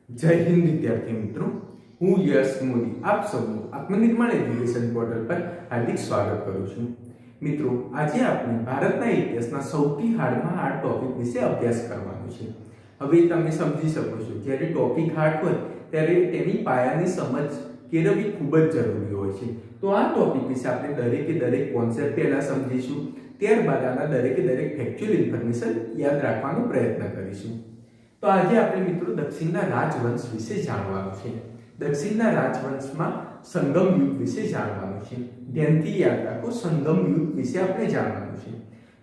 जय हिंद विद्यार्थी मित्रों, हूँ यश मोदी आप सबનું આત્મનિર્માણ એજ્યુકેશન પોર્ટલ પર હાર્દિક સ્વાગત કરું છું। મિત્રો, આજે આપણે ભારતના ઇતિહાસના સૌથી હાર્ડમાં હાર્ડ ટોપિક વિશે અભ્યાસ કરવાનો છે। હવે તમે સમજી શકો છો, જ્યારે ટોપિક હાર્ડ હોય ત્યારે તેની પાયાની સમજ કેળવવી ખૂબ જ જરૂરી હોય છે। તો આ ટોપિક વિશે આપણે દરેકે દરેક કોન્સેપ્ટ પહેલા સમજીશું, ત્યારબાદ આના દરેકે દરેક ફેક્ચ્યુઅલ ઇન્ફોર્મેશન યાદ રાખવાનો પ્રયત્ન કરીશું। तो आज આપણે મિત્રો દક્ષિણના રાજવંશ વિશે જાણવાનું છે। દક્ષિણના રાજવંશમાં સંગમ યુગ વિશે જાણવાનું છે। ધ્યાનથી યાદ રાખો, સંગમ યુગ વિશે આપણે જાણવાનું છે।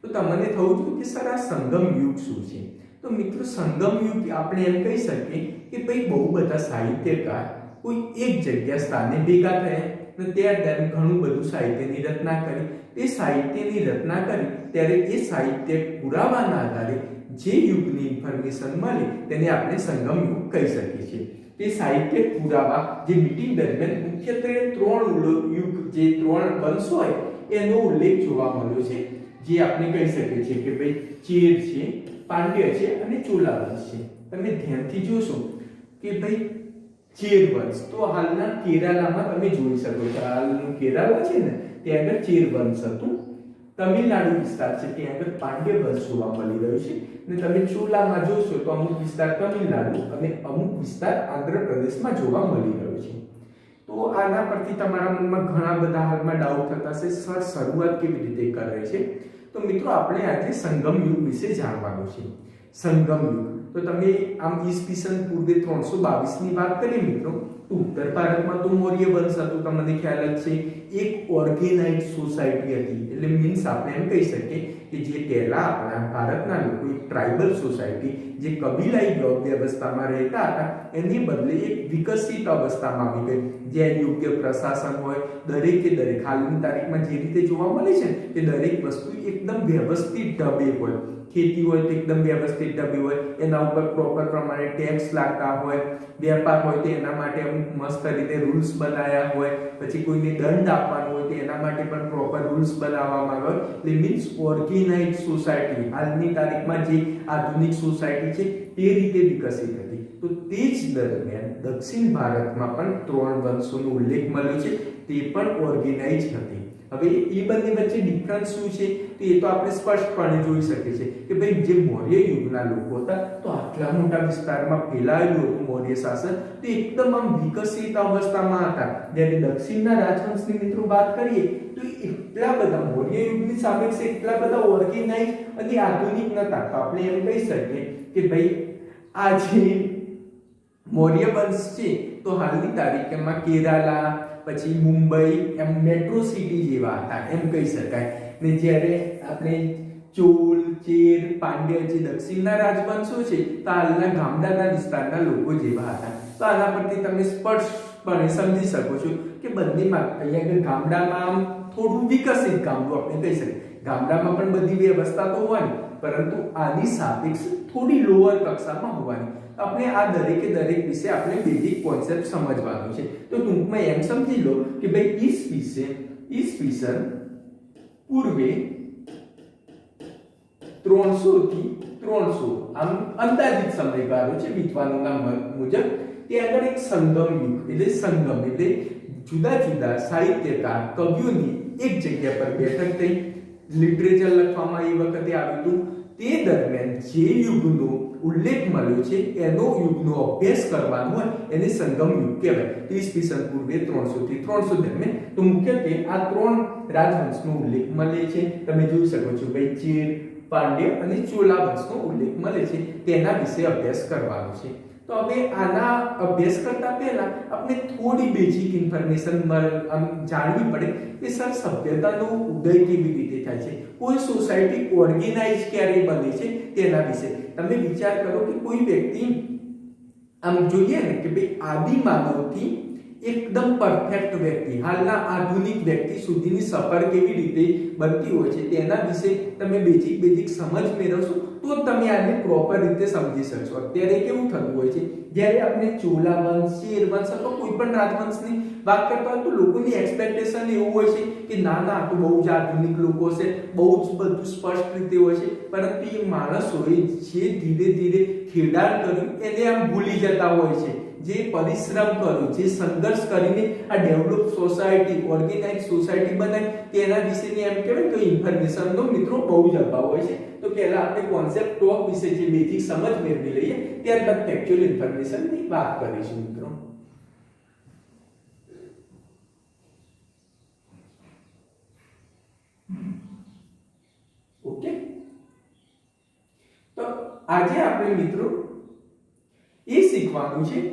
તો તમને થવું જોઈએ કે સર આ સંગમ યુગ શું છે? તો મિત્રો સંગમ યુગ આપણે એમ કહી શકીએ કે ભાઈ બહુ બધા સાહિત્યકાર કોઈ એક જગ્યા સ્થાને ભેગા થયા અને ત્યાર ઘણું બધું સાહિત્યની રચના કરી। એ સાહિત્યની રચના કરી ત્યારે એ સાહિત્ય પુરાવાના આધારે જે યુગની ઇન્ફોર્મેશન મળે તેને આપણે સંગમ યુગ કહી શકીએ છીએ। તે સાહિત્ય પુરાવા જે મીટિંગ દરમિયાન મુખ્યત્વે ત્રણ યુગ જે ત્રણ વંશ હોય એનો ઉલ્લેખ જોવા મળ્યો છે, જે આપણે કહી શકીએ છીએ કે ભાઈ ચેર છે, પાંડ્ય છે અને ચોલા વંશ છે। તમે ધ્યાનથી જોશો કે ભાઈ ચેર વંશ તો હાલના કેરાલામાં તમે જોઈ શકો છો, હાલનું કેરાલા છે ને ત્યાં આગળ ચેર વંશ હતું। તમિલનાડુ વિસ્તાર છે ત્યાં આગળ પાંડ્ય વંશ જોવા મળી રહ્યો છે અને તમે ચોલામાં જોશો તો અમુક વિસ્તાર તમિલનાડુ અને અમુક વિસ્તાર આંધ્રપ્રદેશમાં જોવા મળી રહ્યો છે। તો આના પરથી તમારા મનમાં ઘણા બધા હાલમાં ડાઉટ થતા હશે, સર શરૂઆત કેવી રીતે કરે છે? તો મિત્રો આપણે આજે સંગમ યુગ વિશે જાણવાનું છે। સંગમ યુગ તો તમે આમ ઈસવીસન પૂર્વે 322 ની વાત કરીએ મિત્રો, તો ઉત્તર ભારતમાં તો મૌર્ય વંશ હતું, તમને ખ્યાલ જ છે। એક ઓર્ગેનાઇઝ સોસાયટી હતી, એટલે મીન્સ આપણે એમ કહી શકીએ કે જે પહેલા આપણા ભારતના લોકો એક ટ્રાઇબલ સોસાયટી જે કબીલાઈ વ્યવસ્થામાં રહેતા હતા એની બદલે એક વિકસિત અવસ્થામાં આવી ગઈ, જ્યાં યોગ્ય પ્રશાસન હોય, દરેકે દરેક હાલની તારીખમાં જે રીતે જોવા મળે છે કે દરેક વસ્તુ એકદમ વ્યવસ્થિત ઢબે હોય, ખેતી હોય તો એકદમ વ્યવસ્થિત ઢબે હોય, એના ઉપર પ્રોપર પ્રમાણે ટેક્સ લાગતા હોય, વેપાર હોય તો એના માટે અમુક મસ્ત રીતે રૂલ્સ બનાવ્યા હોય, પછી કોઈને દંડ આપવાનો હોય તો એના માટે પણ પ્રોપર રૂલ્સ બનાવવામાં આવે। એટલે મીન્સ ઓર્ગેનાઇઝ સોસાયટી હાલની તારીખમાં જે આધુનિક સોસાયટી છે તે રીતે વિકસિત હતી। તો તે જ દરમિયાન દક્ષિણ ભારતમાં પણ ત્રણ વંશોનો ઉલ્લેખ મળ્યો છે, તે પણ ઓર્ગેનાઇઝ હતી। હવે એ બંને વચ્ચે ડિફરન્સ શું છે તો એ તો આપણે સ્પષ્ટપણે જોઈ શકીએ છીએ કે ભાઈ જે મૌર્ય યુગના લોકો હતા તો આટલા મોટા વિસ્તારમાં ફેલાયેલું હતું મૌર્ય શાસન, તો એકદમ આમ વિકસિત અવસ્થામાં હતા। જ્યારે દક્ષિણના રાજવંશની મિત્રો વાત કરીએ તો એટલા બધા મૌર્ય યુગની સાપેક્ષે એટલા બધા ઓર્ગેનાઇઝ અને આધુનિક નતા। તો આપણે એમ કહી શકીએ કે ભાઈ આ જે મૌર્ય વંશ છે તો હાલની તારીખમાં કેરાલા પછી મુંબઈ એમ મેટ્રો સિટી જેવા હતા એમ કહી શકાય। ને જ્યારે આપણે ચોલ, ચેર, પાંડ્ય જે દક્ષિણના રાજવંશો છે તો હાલના ગામડાના વિસ્તારના લોકો જેવા હતા। તો આના પરથી તમે સ્પષ્ટપણે સમજી શકો છો કે બંનેમાં અહીંયા ગામડામાં આમ થોડું વિકસિત ગામડું આપણે કહી શકીએ, ગામડામાં પણ બધી વ્યવસ્થા તો હોવાની પરંતુ આની સાપેક્ષ થોડી લોઅર કક્ષામાં હોવાની। આપણે આ દરેકે દરેક વિશે આપણે બેઝિક કોન્સેપ્ટ સમજવાનો છે। તો ટૂંકમાં એમ સમજી લો કે ભાઈ ઈસવીસન પૂર્વે 300 થી 300 આમ અંદાજિત સમયગાળો છે વિદ્વાનોના મત મુજબ। ત્યાં આગળ એક સંગમ યુગ એટલે સંગમ એટલે જુદા જુદા સાહિત્યકાર કવિઓની એક જગ્યા પર બેઠક થઈ, લિટરેચર લખવામાં એ વખતે આવ્યું હતું। તે દરમિયાન જે યુગનો ઉલ્લેખ મળ્યો છે એનો યુગનો અભ્યાસ કરવાનો હોય એને સંગમ યુગ કહેવાય। ઈસવીસન પૂર્વે 300 થી 300 દરમિયાન તો મુખ્યત્વે આ ત્રણ રાજવંશનો ઉલ્લેખ મળે છે। તમે જોઈ શકો છો ભાઈ ચેર, પાંડ્ય અને ચોલા વંશનો ઉલ્લેખ મળે છે, તેના વિશે અભ્યાસ કરવાનો છે। તો હવે આના અભ્યાસ કરતા પહેલા આપણે થોડી બેઝિક ઇન્ફોર્મેશન જાણવી પડે કે સર સભ્યતાનો ઉદય કેવી રીતે થાય છે, કોઈ સોસાયટી ઓર્ગેનાઇઝ ક્યારે બને છે તેના વિશે। તમે વિચાર કરો કે કોઈ વ્યક્તિ આમ જોઈએ ને કે ભાઈ આદિ માનવથી એકદમ પરફેક્ટ વ્યક્તિ, હાલના આધુનિક વ્યક્તિ સુધીની સફર કેવી રીતે બનતી હોય છે તેના વિશે તમે બેઝિક સમજ મેળવશો તો તમે આને પ્રોપર રીતે સમજી શકશો. અત્યારે કેવું થતું હોય છે, જ્યારે આપણે ચોલા વંશ, શેર વંશ અથવા કોઈ પણ રાજવંશની વાત કરતા હોય તો લોકોની એક્સપેક્ટેશન એવું હોય છે કે ના ના આ તો બહુ જ આધુનિક લોકો છે, બહુ જ બધું સ્પષ્ટ રીતે હોય છે, પરંતુ એ માણસોએ જે ધીરે ધીરે ખેડાણ કર્યું એને આમ ભૂલી જતા હોય છે. જે પરિશ્રમ કર્યો, જે સંઘર્ષ કરીને આ ડેવલપ સોસાયટી, ઓર્ગેનાઇઝ સોસાયટી બનાવી તેના વિશેની એમ કહેવાય કે ઇન્ફોર્મેશનનો મિત્રો બહુ જ અભાવ હોય છે. તો પહેલા આપણે કોન્સેપ્ટ ટોક વિશે જે બેઝિક સમજ મેળવી લઈએ, ત્યારબાદ ફેક્ચ્યુઅલ ઇન્ફોર્મેશનની વાત કરીશું મિત્રો. ઓકે, તો આજે આપણે મિત્રો એ શીખવાનું છે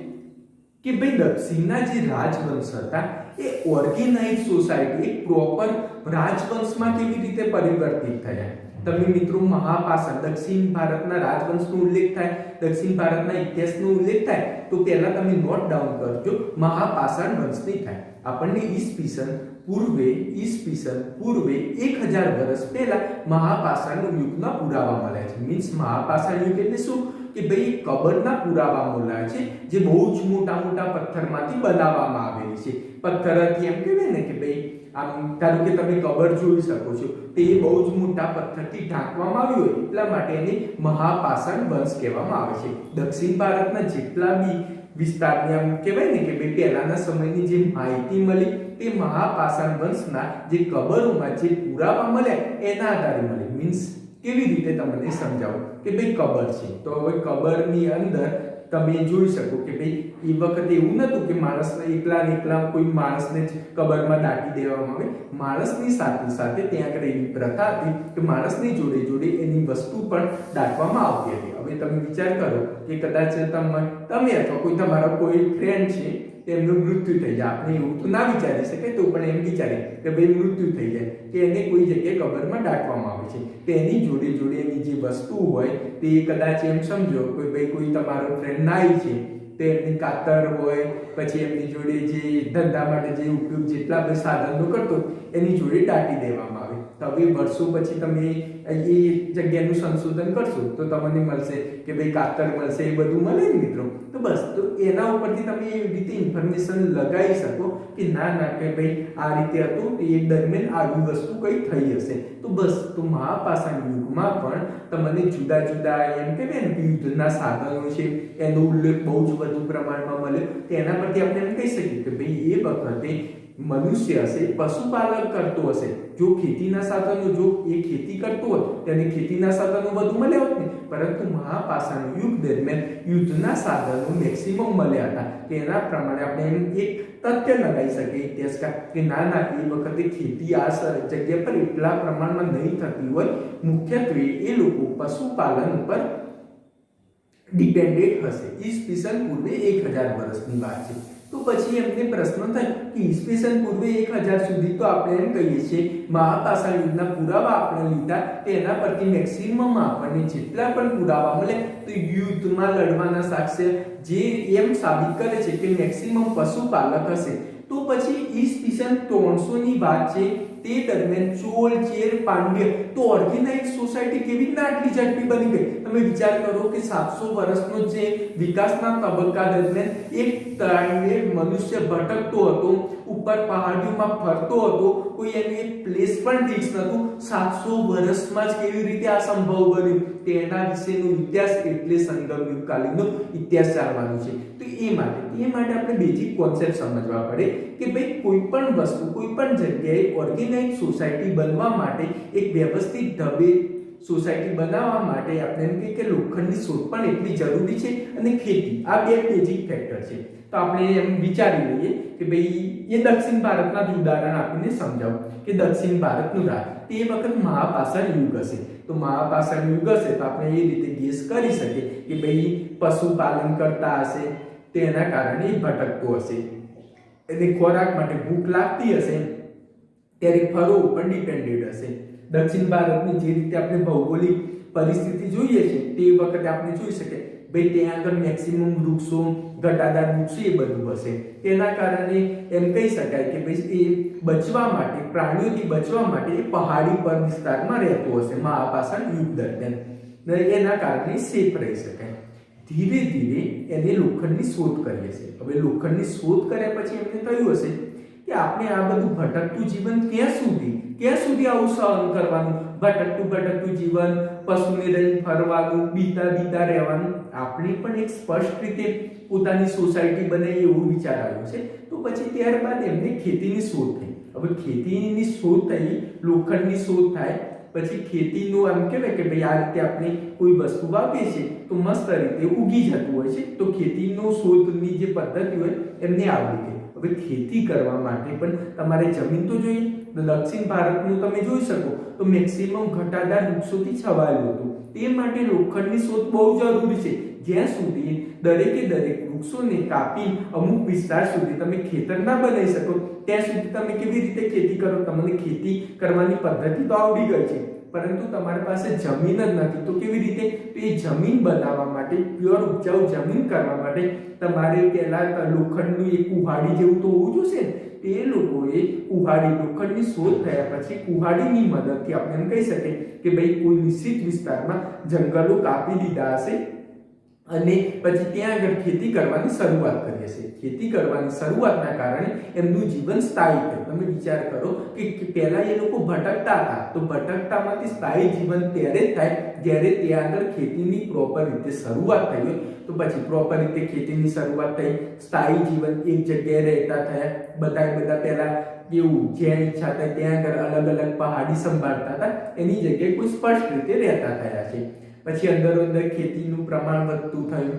કે ભાઈ દક્ષિણના જે રાજવંશ હતા એ ઓર્ગેનાઇઝ સોસાયટી, એક પ્રોપર રાજવંશમાં કેવી રીતે પરિવર્તિત થયા. તમે મિત્રો મહાપાષાણ, દક્ષિણ ભારતના રાજવંશનો ઉલ્લેખ થાય, દક્ષિણ ભારતના ઇતિહાસનો ઉલ્લેખ થાય તો પહેલા તમે નોટ ડાઉન કરજો મહાપાષાણ વંશની થાય. આપણને ઈસવીસન પૂર્વે 1000 વર્ષ પહેલા મહાપાષાણ યુગના પુરાવા મળ્યા છે. મીન્સ મહાપાષાણ યુગ એટલે શું કે ભાઈ કબરના પુરાવા મળ્યા છે જે બહુ જ મોટા પથ્થરમાંથી બનાવવામાં આવેલી છે. પથ્થરથી એમ કહેવાય ને કે ભાઈ આમ ધારો કે તમે કબર જોઈ શકો છો તે બહુ જ મોટા પથ્થરથી ઢાંકવામાં આવ્યું હોય એટલા માટે એને મહાપાષાણ વંશ કહેવામાં આવે છે. દક્ષિણ ભારતના જેટલા બી વિસ્તારને આમ કહેવાય ને કે ભાઈ પહેલાના સમયની જે માહિતી મળી તે મહાપાષાણ વંશના જે કબરોમાં જે પુરાવા મળ્યા એના આધારે મળી. મીન્સ કેવી રીતે તમને સમજાવું કે ભાઈ કબર છે તો હવે કબરની અંદર તમે જોઈ શકો કે ભાઈ એ વખતે એવું નતું કે માણસને એકલા કોઈ માણસને જ કબરમાં દાટી દેવામાં આવે. માણસની સાથે ત્યાં આગળ એવી પ્રથા હતી કે માણસની જોડે એની વસ્તુ પણ દાટવામાં આવતી હતી. હવે તમે વિચાર કરો કે કદાચ તમે અથવા કોઈ તમારો કોઈ ફ્રેન્ડ છે તેમનું મૃત્યુ થઈ જાય, આપણે એવું તો ના વિચારી શકાય તો પણ એમ વિચારે કે ભાઈ મૃત્યુ થઈ જાય કે એને કોઈ જગ્યાએ કબરમાં દાટવામાં આવે છે, તેની જોડે એની જે વસ્તુ હોય તે કદાચ એમ સમજો કે ભાઈ કોઈ તમારો ફ્રેન્ડ નાઈ છે તો એમની કાતર હોય, પછી એમની જોડે જે ધંધા માટે જે ઉપયોગ જેટલા બે સાધનો કરતો એની જોડે દાટી દેવામાં આવે. તો હવે વર્ષો પછી તમે એ જગ્યાનું સંશોધન કરશો તો તમને મળશે કે ભાઈ કાતર મળશે, એ બધું મળે ને મિત્રો. તો બસ તો એના ઉપરથી તમે એ રીતે ઇન્ફોર્મેશન લગાવી શકો કે ના કે ભાઈ આ રીતે હતું એ દરમિયાન આવી વસ્તુ કઈ થઈ હશે. તો બસ તો મહાપાષાણ યુગમાં પણ તમને જુદા એમ કહેવાય ને યુદ્ધના સાધનો છે એનો ઉલ્લેખ બહુ જ વધુ પ્રમાણમાં મળ્યો. તેના પરથી આપણે એમ કહી શકીએ કે ભાઈ એ વખતે મનુષ્ય હશે પશુપાલન કરતો હશે. જો ખેતીના સાધનો જો એ ખેતી કરતો હોય તેને ખેતીના સાધનો વધુ મળ્યા હોત ને, પરંતુ મહાપાષાણ યુગ દરમિયાન યુદ્ધના સાધનો મેક્સિમમ મળ્યા હતા. તેના પ્રમાણે આપણે એમ એક તથ્ય લગાવી શકીએ ઇતિહાસકાર કે ના એ વખતે ખેતી આ જગ્યા પર એટલા પ્રમાણમાં નહીં થતી હોય. મુખ્યત્વે એ લોકો પશુપાલન ઉપર ડિપેન્ડેડ હશે. ઈસવીસન પૂર્વે 1000 વર્ષની વાત છે. તો પછી એમને પ્રશ્ન થાય કે ઈસવીસન પૂર્વે 1000 સુધી તો આપણે એમ કહીએ છીએ મહાપાષાણ યુગના પુરાવા આપણે લીધા તેના પરથી મેક્સિમમ આપણને જેટલા પણ પુરાવા મળે તો યુદ્ધમાં લડવાના સાક્ષ્ય જે એમ સાબિત કરે છે કે મેક્સિમમ પશુપાલક હશે. તો પછી ઈસવીસન 300 ની વાત છે તે દરમિયાન ચોલ, ચેર, પાંડ્ય તો ઓર્ગેનાઇઝ સોસાયટી કેવી રીતના આટલી ઝડપી બની ગઈ. તમે વિચાર કરો કે 700 વર્ષનો જે વિકાસના તબક્કા દરમિયાન એક ટાઈમે મનુષ્ય ભટકતો હતો, ઉપર પહાડીઓમાં ફરતો હતો, કોઈ એનું એક પ્લેસ પણ ફિક્સ નહોતું. 700 વર્ષમાં જ કેવી રીતે આ સંભવ બન્યું તેના વિશેનો ઇતિહાસ એટલે સંગમ યુગકાલીનનો ઇતિહાસ જાણવાનો છે. તો એ માટે આપણે બેઝિક કોન્સેપ્ટ સમજવા પડે કે ભાઈ કોઈ પણ વસ્તુ કોઈ પણ જગ્યાએ ઓર્ગેનાઇઝ સોસાયટી બનવા માટે એક વ્યવસ્થિત ઢબે સોસાયટી બનાવવા માટે આપણે એમ કે લોખંડની શોધ પણ એટલી જરૂરી છે અને ખેતી, આ બે બેઝિક ફેક્ટર છે. તો આપણે એમ વિચારી લઈએ કે ભાઈ એ દક્ષિણ ભારતના જ ઉદાહરણ આપીને સમજાવું કે દક્ષિણ ભારતનું રાજ તે વખત મહાપાષાણ યુગ હશે. તો મહાપાષાણ યુગ હશે તો આપણે એ રીતે ગેસ કરી શકીએ કે ભાઈ પશુપાલન કરતા હશે તેના કારણે ભટકતો હશે, એને ખોરાક માટે ભૂખ લાગતી હશે ત્યારે ફરો ઉપર ડિપેન્ડેડ હશે. દક્ષિણ ભારતની જે રીતે આપણે ભૌગોલિક પરિસ્થિતિ જોઈએ છે તે વખતે આપણે જોઈ શકીએ ભાઈ ત્યાં આગળ મેક્સિમમ વૃક્ષો, ઘટાદાર વૃક્ષો એ બધું હશે. તેના કારણે એમ કહી શકાય કે ભાઈ એ બચવા માટે, પ્રાણીઓથી બચવા માટે એ પહાડી પર વિસ્તારમાં રહેતો હશે મહાપાષાણ યુગ દરમિયાન. એના કારણે સેફ રહી શકાય. ધીરે ધીરે એને લોખંડની શોધ કરી હશે. હવે લોખંડની શોધ કર્યા પછી એમને થયું હશે કે આપણે આ બધું ભટકતું જીવન ક્યાં સુધી આવું સહન કરવાનું, ભટકતું જીવન, પશુને લઈને ફરવાનું, બીતા રહેવાનું. આપણે પણ એક સ્પષ્ટ રીતે પોતાની સોસાયટી બનાવીએ એવું વિચાર આવ્યો છે. તો પછી ત્યારબાદ એમને ખેતીની શોધ થઈ. હવે ખેતીની શોધ થઈ, લોખંડની શોધ થાય પછી ખેતીનું આમ કહેવાય કે ભાઈ આ રીતે આપણે કોઈ વસ્તુ વાવીએ છીએ તો મસ્ત રીતે ઉગી જતું હોય છે. તો ખેતીનો શોધની જે પદ્ધતિ હોય એમને આવડી ગઈ. હવે ખેતી કરવા માટે પણ તમારે જમીન તો જોઈએ. દક્ષિણ ભારતનું તમે જોઈ શકો તો મેક્સિમમ ઘટાદાર વૃક્ષોથી છવાયેલું હતું. તે માટે લોખંડની શોધ બહુ જરૂરી છે. જ્યાં સુધી દરેકે દરેક વૃક્ષોને કાપી અમુક વિસ્તાર સુધી તમે ખેતર ના બનાવી શકો ત્યાં સુધી તમે કેવી રીતે ખેતી કરો? તમને ખેતી કરવાની પદ્ધતિ તો આવડી ગઈ છે, પરંતુ તમારી પાસે જમીન જ નથી. તો કેવી રીતે? તો એ જમીન બનાવવા માટે, પ્યોર ઉપજાઉ જમીન કરવા માટે તમારે પહેલા લોખંડનું એક કુહાડી જેવું તો હોવું જોઈશે. એ લોકોએ લોખંડની શોધ થયા પછી કુહાડીની મદદથી આપણે એમ કહી શકીએ કે ભાઈ કોઈ નિશ્ચિત વિસ્તારમાં જંગલો કાપી દીધા હશે અને પછી ત્યાં આગળ ખેતી કરવાની શરૂઆત કરી હશે. ખેતી કરવાની શરૂઆતના કારણે એમનું જીવન સ્થાયી થયું. તમે વિચાર કરો કે પહેલા એ લોકો ભટકતા હતા, તો ભટકતામાંથી સ્થાયી જીવન ત્યારે જ થાય જ્યારે ત્યાં આગળ ખેતીની પ્રોપર રીતે શરૂઆત થઈ હોય. તો પછી પ્રોપર રીતે ખેતીની શરૂઆત થઈ, સ્થાયી જીવન એક જગ્યાએ રહેતા થયા. બધા પહેલા એવું જ્યાં ઈચ્છા થાય ત્યાં આગળ અલગ અલગ પહાડી સંભાળતા હતા, એની જગ્યાએ કોઈ સ્પષ્ટ રીતે રહેતા થયા છે. પછી અંદર ખેતીનું પ્રમાણ વધતું થયું.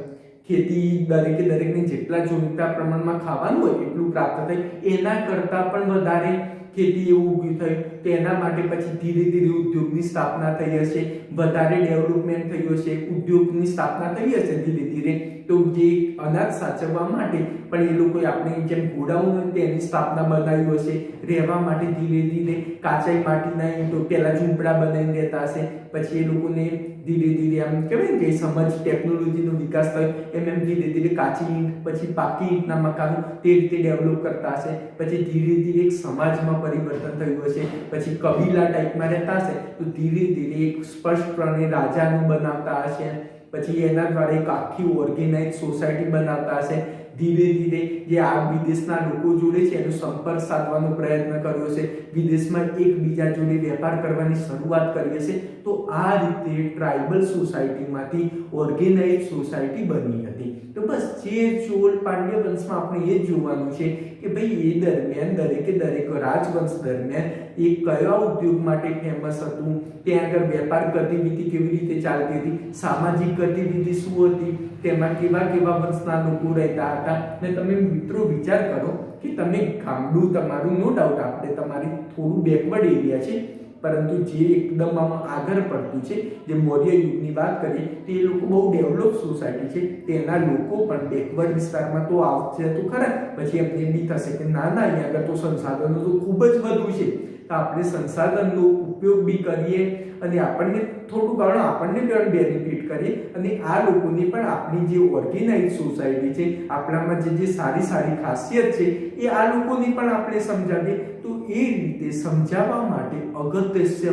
ખેતી દરેકને જેટલા જોઈતા પ્રમાણમાં ખાવાનું હોય એટલું પ્રાપ્ત થઈ. એના કરતાં પણ વધારે ખેતી એવું ઊભી થઈ. તો એના માટે પછી ધીરે ધીરે ઉદ્યોગની સ્થાપના થઈ હશે, વધારે ડેવલપમેન્ટ થયું હશે, ઉદ્યોગની સ્થાપના થઈ હશે ધીરે ધીરે. તો જે અનાજ સાચવવા માટે પણ એ લોકોએ આપણે જેમ ગોડાઉન તેની સ્થાપના બનાવી હશે. રહેવા માટે ધીરે ધીરે કાચાઈ માટીના ઈંટો પહેલા ઝૂંપડા બનાવીને રહેતા હશે. પછી એ લોકોને ધીરે ધીરે આમ કહેવાય કે સમજ ટેકનોલોજીનો વિકાસ થયો એમ ધીરે ધીરે કાચી ઈંટ, પછી પાકી ઈંટના મકાનો તે રીતે ડેવલપ કરતા હશે. પછી ધીરે ધીરે એક સમાજમાં પરિવર્તન થયું હશે. પછી કબીલા ટાઈપમાં રહેતા હશે તો ધીરે ધીરે એક સ્પષ્ટપણે રાજાનું બનાવતા હશે. પછી એના દ્વારા એક આખી ઓર્ગેનાઇઝ સોસાયટી બનાવતા હશે. ધીરે ધીરે જે આ વિદેશના લોકો જોડે છે એનો સંપર્ક સાધવાનો પ્રયત્ન કર્યો છે. વિદેશમાં એકબીજા જોડે વેપાર કરવાની શરૂઆત કરી હશે. તો આ રીતે ટ્રાઇબલ સોસાયટીમાંથી ઓર્ગેનાઇઝ સોસાયટી બની હતી. તો બસ જે ચોલ પાંડ્ય વંશમાં આપણે એ જ જોવાનું છે કે ભાઈ એ દરમિયાન દરેક રાજવંશ દરમિયાન એ કયા ઉદ્યોગ માટે ફેમસ હતું, ત્યાં આગળ વેપાર ગતિવિધિ કેવી રીતે ચાલતી હતી, સામાજિક ગતિવિધિ શું હતી, તેમાં કેવા વંશના લોકો રહેતા હતા. ને તમે મિત્રો વિચાર કરો કે તમે ગામડું તમારું નો ડાઉટ આપણે તમારી થોડું બેકવર્ડ એરિયા છે, પરંતુ જે એકદમ આગળ પડતું છે, જે મૌર્ય યુગની વાત કરીએ તો એ લોકો બહુ ડેવલપ સોસાયટી છે, તેના લોકો પણ બેકવર્ડ વિસ્તારમાં તો આવશે તો ખરા. પછી એમને બી થશે કે ના અહીંયા આગળ તો સંસાધનો તો ખૂબ જ વધુ છે, તો આપણે સંસાધનનો ઉપયોગ બી કરીએ અને આપણને થોડું ઘણું આપણને પણ બેનિફિટ કરીએ અને આ લોકોને પણ આપણી જે ઓર્ગેનાઇઝ સોસાયટી છે, આપણામાં જે સારી ખાસિયત છે એ આ લોકોને પણ આપણે સમજાવીએ. તો એ રીતે સમજાવવા માટે અગસ્ત્ય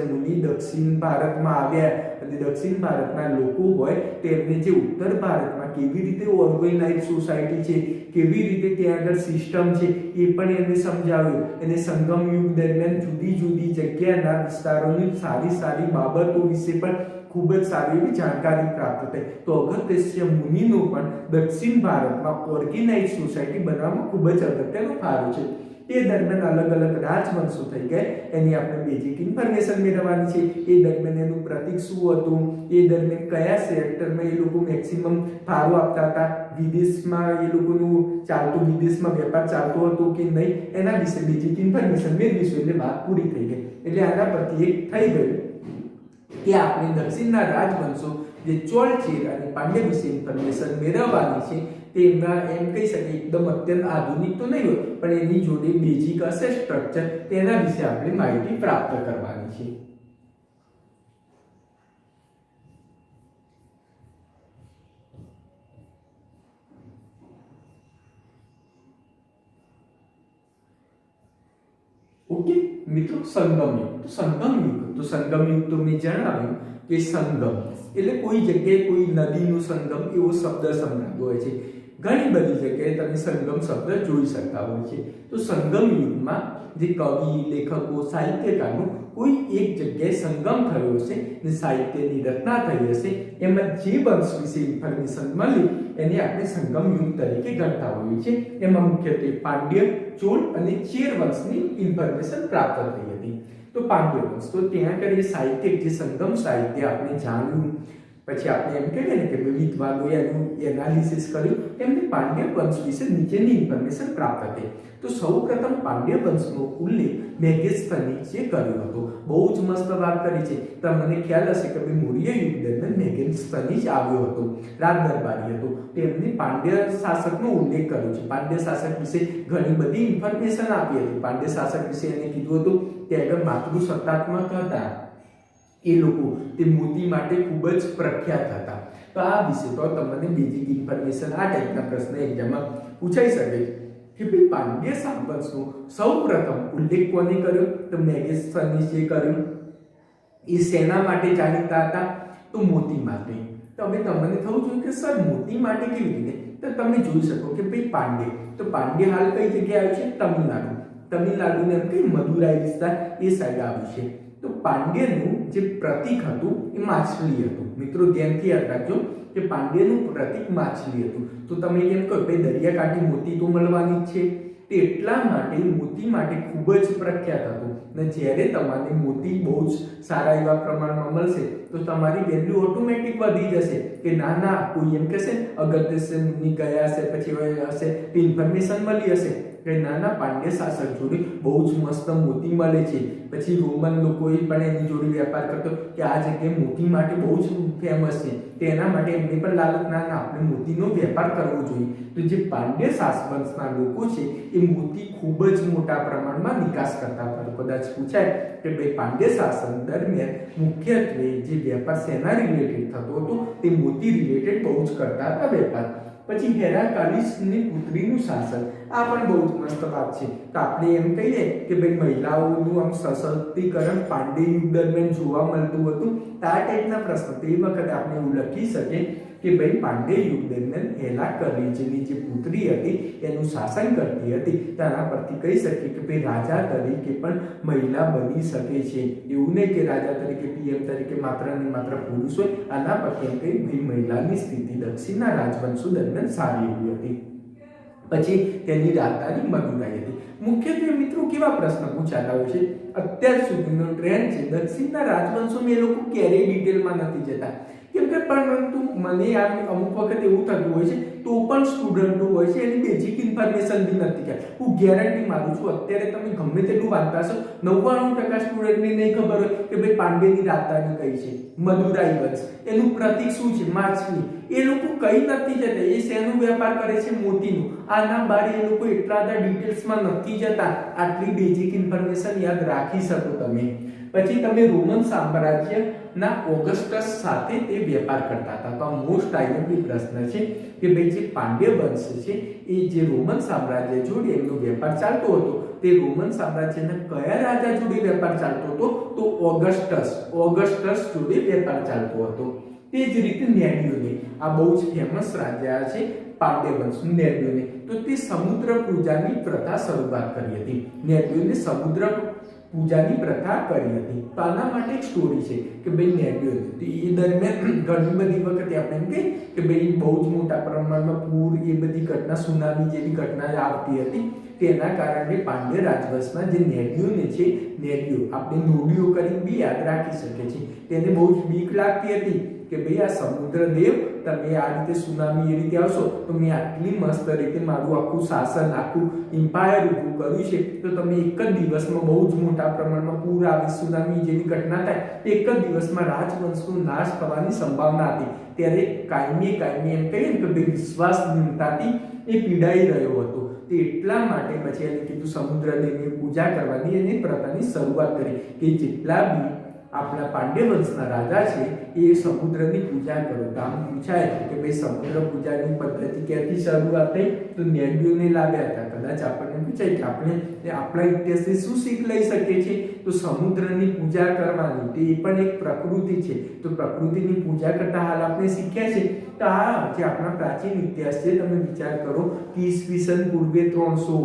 મુનિ દક્ષિણ ભારતમાં આવ્યા અને દક્ષિણ ભારતના લોકો હોય તેમને જે ઉત્તર ભારતમાં કેવી રીતે ઓર્ગેનાઇઝ સોસાયટી છે, કેવી રીતે ત્યાં આગળ સિસ્ટમ છે એ પણ એને સમજાવ્યું. અને સંગમ યુગ દરમિયાન જુદી જુદી જગ્યાના વિસ્તારોની સારી બાબતો વિશે પણ ખૂબ જ સારી એવી જાણકારી પ્રાપ્ત થઈ. તો અગસ્ત્ય મુનિનો પણ દક્ષિણ ભારતમાં ઓર્ગેનાઇઝ સોસાયટી બનાવવામાં ખૂબ જ અગત્યનો ફાળો છે. તે દરમિયાન અલગ રાજવંશો થઈ ગયા, એની આપણે બેઝિક ઇન્ફોર્મેશન મેળવવાની છે. એ દરમિયાન એનું પ્રતીક શું હતું, એ દરમિયાન કયા સેક્ટરમાં એ લોકો મેક્સિમમ ફાળો આપતા હતા, વિદેશમાં એ લોકોનું વિદેશમાં વેપાર ચાલતો હતો કે નહીં, એના વિશે બેઝિક ઇન્ફોર્મેશન મેળવીશું એટલે વાત પૂરી થઈ ગઈ. એટલે આના પરથી એક થઈ ગયું કે આપણે દક્ષિણના રાજવંશો જે ચોલ છે અને પાંડ્ય વિશે ઇન્ફોર્મેશન મેળવવાની છે. તેમના એમ કહી શકીએ એકદમ અત્યંત આધુનિક તો નહીં હોય, પણ એની જોડે બેઝિક હશે સ્ટ્રક્ચર, તેના વિશે આપણે માહિતી પ્રાપ્ત કરવાની છે. ઓકે મિત્રો, સંગમ યુગ. તો સંગમ યુગ તો મેં જણાવ્યું કે સંગમ એટલે કોઈ જગ્યાએ કોઈ નદીનું સંગમ એવો શબ્દ સંભળાતો હોય છે. ઘણી બધી જગ્યાએ તમે સંગમ શબ્દ જોઈ શકતા હોય છે. તો સંગમ યુગમાં જે કવિ, લેખકો, સાહિત્યકારનો કોઈ એક જગ્યાએ સંગમ થયો હશે ને સાહિત્યની રચના થઈ હશે, એમાં જે વંશ વિશે ઇન્ફોર્મેશન મળી એને આપણે સંગમ યુગ તરીકે ગણતા હોઈએ છીએ. એમાં મુખ્યત્વે પાંડ્ય, ચોલ અને ચેર વંશની ઇન્ફોર્મેશન પ્રાપ્ત થઈ હતી. તો પાંડ્ય વંશ, તો ત્યાં કરીએ સાહિત્ય, જે સંગમ સાહિત્ય આપણે જાણ્યું, પછી આપણે એમ કહીએ ને કે વિદ્વાનોએ એનું એનાલિસિસ કર્યું, એમને પાંડ્ય વંશ વિશે નીચેની ઇન્ફોર્મેશન પ્રાપ્ત થઈ. તો સૌપ્રથમ પાંડ્ય વંશનો ઉલ્લેખ મેગેસ્થનીસે કર્યો હતો. બહુ જ મસ્ત વાત કરી છે. તમને ખ્યાલ હશે કે મૌર્ય યુગ દરમિયાન મેગેસ્થનીસ આવ્યો હતો, રાજ દરબારી હતો. તેમને પાંડ્ય શાસકનો ઉલ્લેખ કર્યો છે. પાંડ્ય શાસક વિશે ઘણી બધી ઇન્ફોર્મેશન આપી હતી. પાંડ્ય શાસક વિશે એને કીધું હતું કે આગળ માતૃસત્તાત્મક હતા, એ લોકો તે મોતી માટે ખૂબ જ પ્રખ્યાત હતા. તો આ વિશે તો તમને બેઝિક ઇન્ફોર્મેશન, આ ટાઈપના પ્રશ્ન એક્ઝામમાં પૂછાઈ શકે કે ભાઈ પાંડ્ય વંશનો સૌપ્રથમ ઉલ્લેખ કોને કર્યો? તો મેગેસ્થનીસે કર્યો. એ સેના માટે જાણીતા હતા? તો મોતી માટે. તો હવે તમને થવું જોઈએ કે સર મોતી માટે કેવી રીતે? તો તમે જોઈ શકો કે ભાઈ પાંડ્ય, તો પાંડ્ય હાલ કઈ જગ્યાએ આવ્યું છે? તમિલનાડુ. તમિલનાડુને એમ કે મદુરાઈ વિસ્તાર એ સાઈડ આવ્યું છે. તો પાંડ્યનું જે પ્રતીક હતું એ માછલી હતું. મિત્રો ધ્યાનથી યાદ રાખજો કે પાંડ્યનું પ્રતીક માછલી હતું. તો તમે કેમ કહો ભાઈ દરિયાકાંઠે મોતી તો મળવાની જ છે, તે એટલા માટે મોતી માટે ખૂબ જ પ્રખ્યાત હતું. અને જ્યારે તમારે મોતી બહુ જ સારા એવા પ્રમાણમાં મળશે તો તમારી વેલ્યુ ઓટોમેટિક વધી જશે કે ના ના કોઈ એમ કહેશે અગત્ય મુનિ ગયા હશે, પછી હશે ઇન્ફોર્મેશન મળી હશે કે નાના પાંડ્ય શાસક જોડે બહુ જ મસ્ત મોતી મળે છે. પછી રોમન લોકોએ પણ એની જોડે વેપાર કરતો કે આ જગ્યાએ મોતી માટે બહુ જ ફેમસ છે, તેના માટે એમને પણ લાલચ ના આપણે મોતીનો વેપાર કરવો જોઈએ. તો જે પાંડ્ય શાસવંશના લોકો છે એ મોતી ખૂબ જ મોટા પ્રમાણમાં નિકાસ કરતા હતા. કદાચ પૂછાય કે ભાઈ પાંડ્ય શાસન દરમિયાન મુખ્યત્વે જે વેપાર શેના રિલેટેડ થતો હતો? તે મોતી રિલેટેડ બહુ જ કરતા હતા વેપાર. પછી હેરાક્લિસની પુત્રીનું શાસન, આ પણ બહુ જ મસ્ત વાત છે. તો આપણે એમ કહીએ કે ભાઈ મહિલાઓનું આમ સશક્તિકરણ પાંડ્ય યુગ દરમિયાન જોવા મળતું હતું. તો આ ટાઈપના પ્રશ્ન તે વખતે આપણે એવું લખી શકીએ કે ભાઈ પાંડ્ય યુગ દરમિયાન હેરાક્લિસની જે પુત્રી હતી એનું શાસન કરતી હતી. તેના પરથી કહી શકીએ કે ભાઈ રાજા તરીકે પણ મહિલા બની શકે છે. એવું નહીં કે રાજા તરીકે, પીએમ તરીકે માત્ર ને માત્ર પુરુષ હોય. આના પરથી એમ કહી ભાઈ મહિલાની સ્થિતિ દક્ષિણના રાજવંશો દરમિયાન સારી એવી હતી. પછી તેની રાજધાની મદુરાઈ હતી. મુખ્યત્વે મિત્રો કેવા પ્રશ્ન પૂછાતા હોય છે? અત્યાર સુધીનો ટ્રેન્ડ છે દક્ષિણના રાજવંશોમાં એ લોકો ક્યારેય ડિટેલમાં નથી જતા, કેમ કે પરંતુ મને અમુક વખત એવું થતું હોય છે તો પણ સ્ટુડન્ટો હોય છે એની બેઝિક ઇન્ફોર્મેશન બી નથી ખ્યાલ. હું ગેરંટી મારું છું અત્યારે તમે ગમે તેટલું વાંચતા હશો 99% સ્ટુડન્ટને નહીં ખબર હોય કે ભાઈ પાંડ્યની રાજધાની કઈ છે, મદુરાઈ વંશ, એનું પ્રતીક શું છે? માછલી. એ લોકો કઈ નથી જતા, એ શેનો વેપાર કરે છે? મોતીનું. આના બારે એ લોકો એટલા બધા ડિટેલ્સમાં નથી જતા. આટલી બેઝિક ઇન્ફોર્મેશન યાદ રાખી શકો તમે. પછી તમે રોમન સામ્રાજ્યના ઓગસ્ટસ સાથે તે વેપાર કરતા હતા. તો આ મોસ્ટ આઈએમપી પ્રશ્ન છે કે ભાઈ જે પાંડ્ય વંશ છે એ જે રોમન સામ્રાજ્ય જોડે એમનો વેપાર ચાલતો હતો, તે રોમન સામ્રાજ્યના કયા રાજા જોડે વેપાર ચાલતો હતો? તો ઓગસ્ટસ જોડે વેપાર ચાલતો હતો. તે જ રીતે નેડિયોને, આ બહુ જ ફેમસ રાજા છે પાંડ્ય વંશનું નેડિયોને, તો તે સમુદ્ર પૂજાની પ્રથા શરૂઆત કરી હતી. નેડિયોને સમુદ્ર પૂજાની પ્રથા કરી હતી. તો આના માટે એક સ્ટોરી છે કે ભાઈ નેડિયો, તો એ દરમિયાન ઘણી બધી વખતે આપણે એમ કહીએ કે ભાઈ બહુ જ મોટા પ્રમાણમાં પૂર, એ બધી ઘટના, સુનામી જેવી ઘટના આવતી હતી. તેના કારણે પાંડ્ય રાજવંશના જે નેડિયોને છે, નેડિયો આપણે નોડિયો કરીને બી યાદ રાખી શકીએ છીએ, તેને બહુ જ બીક લાગતી હતી કે ભાઈ આ સમુદ્ર દેવ તમે આ રીતે સુનામી એ રીતે આવશો તો મેં આટલી મસ્ત રીતે મારું આખું શાસન, આખું એમ્પાયર ઊભું કર્યું છે, તો તમે એક જ દિવસમાં બહુ જ મોટા પ્રમાણમાં પૂર આવે, સુનામી જેવી ઘટના થાય, એક જ દિવસમાં રાજવંશનો નાશ થવાની સંભાવના હતી. ત્યારે કાયમી એમ કહીએ ને કે ભાઈ વિશ્વાસહીનતાથી એ પીડાઈ રહ્યો હતો. તે એટલા માટે પછી એને કીધું સમુદ્ર દેવની પૂજા કરવાની, એની પ્રથાની શરૂઆત કરી કે જેટલા બી આપણા પાંડ્ય વંશના રાજા છે એ સમુદ્રની પૂજા કરો. તો આમ પૂછાય કે ભાઈ સમુદ્ર પૂજાની પદ્ધતિ ક્યાંથી શરૂઆત થઈ? તો નેડ્યુને લાવ્યા હતા. કદાચ આપણને પૂછાય કે આપણે આપણા ઇતિહાસથી શું શીખ લઈ શકીએ છીએ? તો સમુદ્રની પૂજા કરવાની, તો એ પણ એક પ્રકૃતિ છે. તો પ્રકૃતિની પૂજા કરતા હાલ આપણે શીખ્યા છે. તો આ જે આપણા પ્રાચીન ઇતિહાસ છે, તમે વિચાર કરો કે ઈસવીસન પૂર્વે 300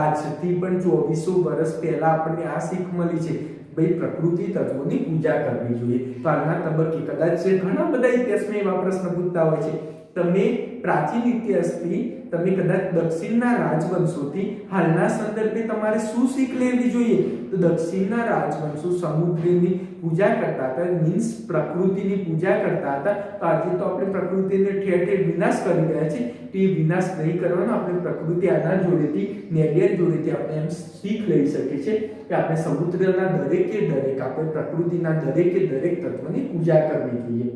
આજથી પણ 2400 વર્ષ પહેલા આપણને આ શીખ મળી છે. ભાઈ પ્રકૃતિ તત્વોની પૂજા કરવી જોઈએ. તો હાલના તબક્કે કદાચ ઘણા બધા ઇતિહાસમાં એવા પ્રશ્ન પૂછતા હોય છે, તમે પ્રાચીન ઇતિહાસથી તમે કદાચ દક્ષિણના રાજવંશોથી હાલના સંદર્ભે તમારે શું શીખ લેવી જોઈએ? તો દક્ષિણના રાજવંશો સમુદ્રની પૂજા કરતા હતા, મીન્સ પ્રકૃતિની પૂજા કરતા હતા. તો આજે તો આપણે પ્રકૃતિને ઠેર ઠેર વિનાશ કરી રહ્યા છીએ. તો એ વિનાશ નહીં કરવાનો, આપણે પ્રકૃતિ આના જોડેથી નેડિયર જોડેથી આપણે એમ શીખ લઈ શકીએ છીએ કે આપણે સમુદ્રના દરેકે દરેક આપણે પ્રકૃતિના દરેકે દરેક તત્વની પૂજા કરવી જોઈએ.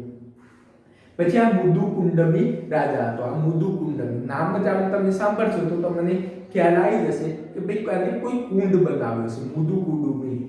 પછી આ મુદુકુંડમી રાજા હતો. આ મુદુકુંડમી નામ જ આમ તમે સાંભળશો તો તમને ખ્યાલ આવી જશે કે ભાઈ કાલે કોઈ કુંડ બનાવ્યો છે. મુદુકુંડમી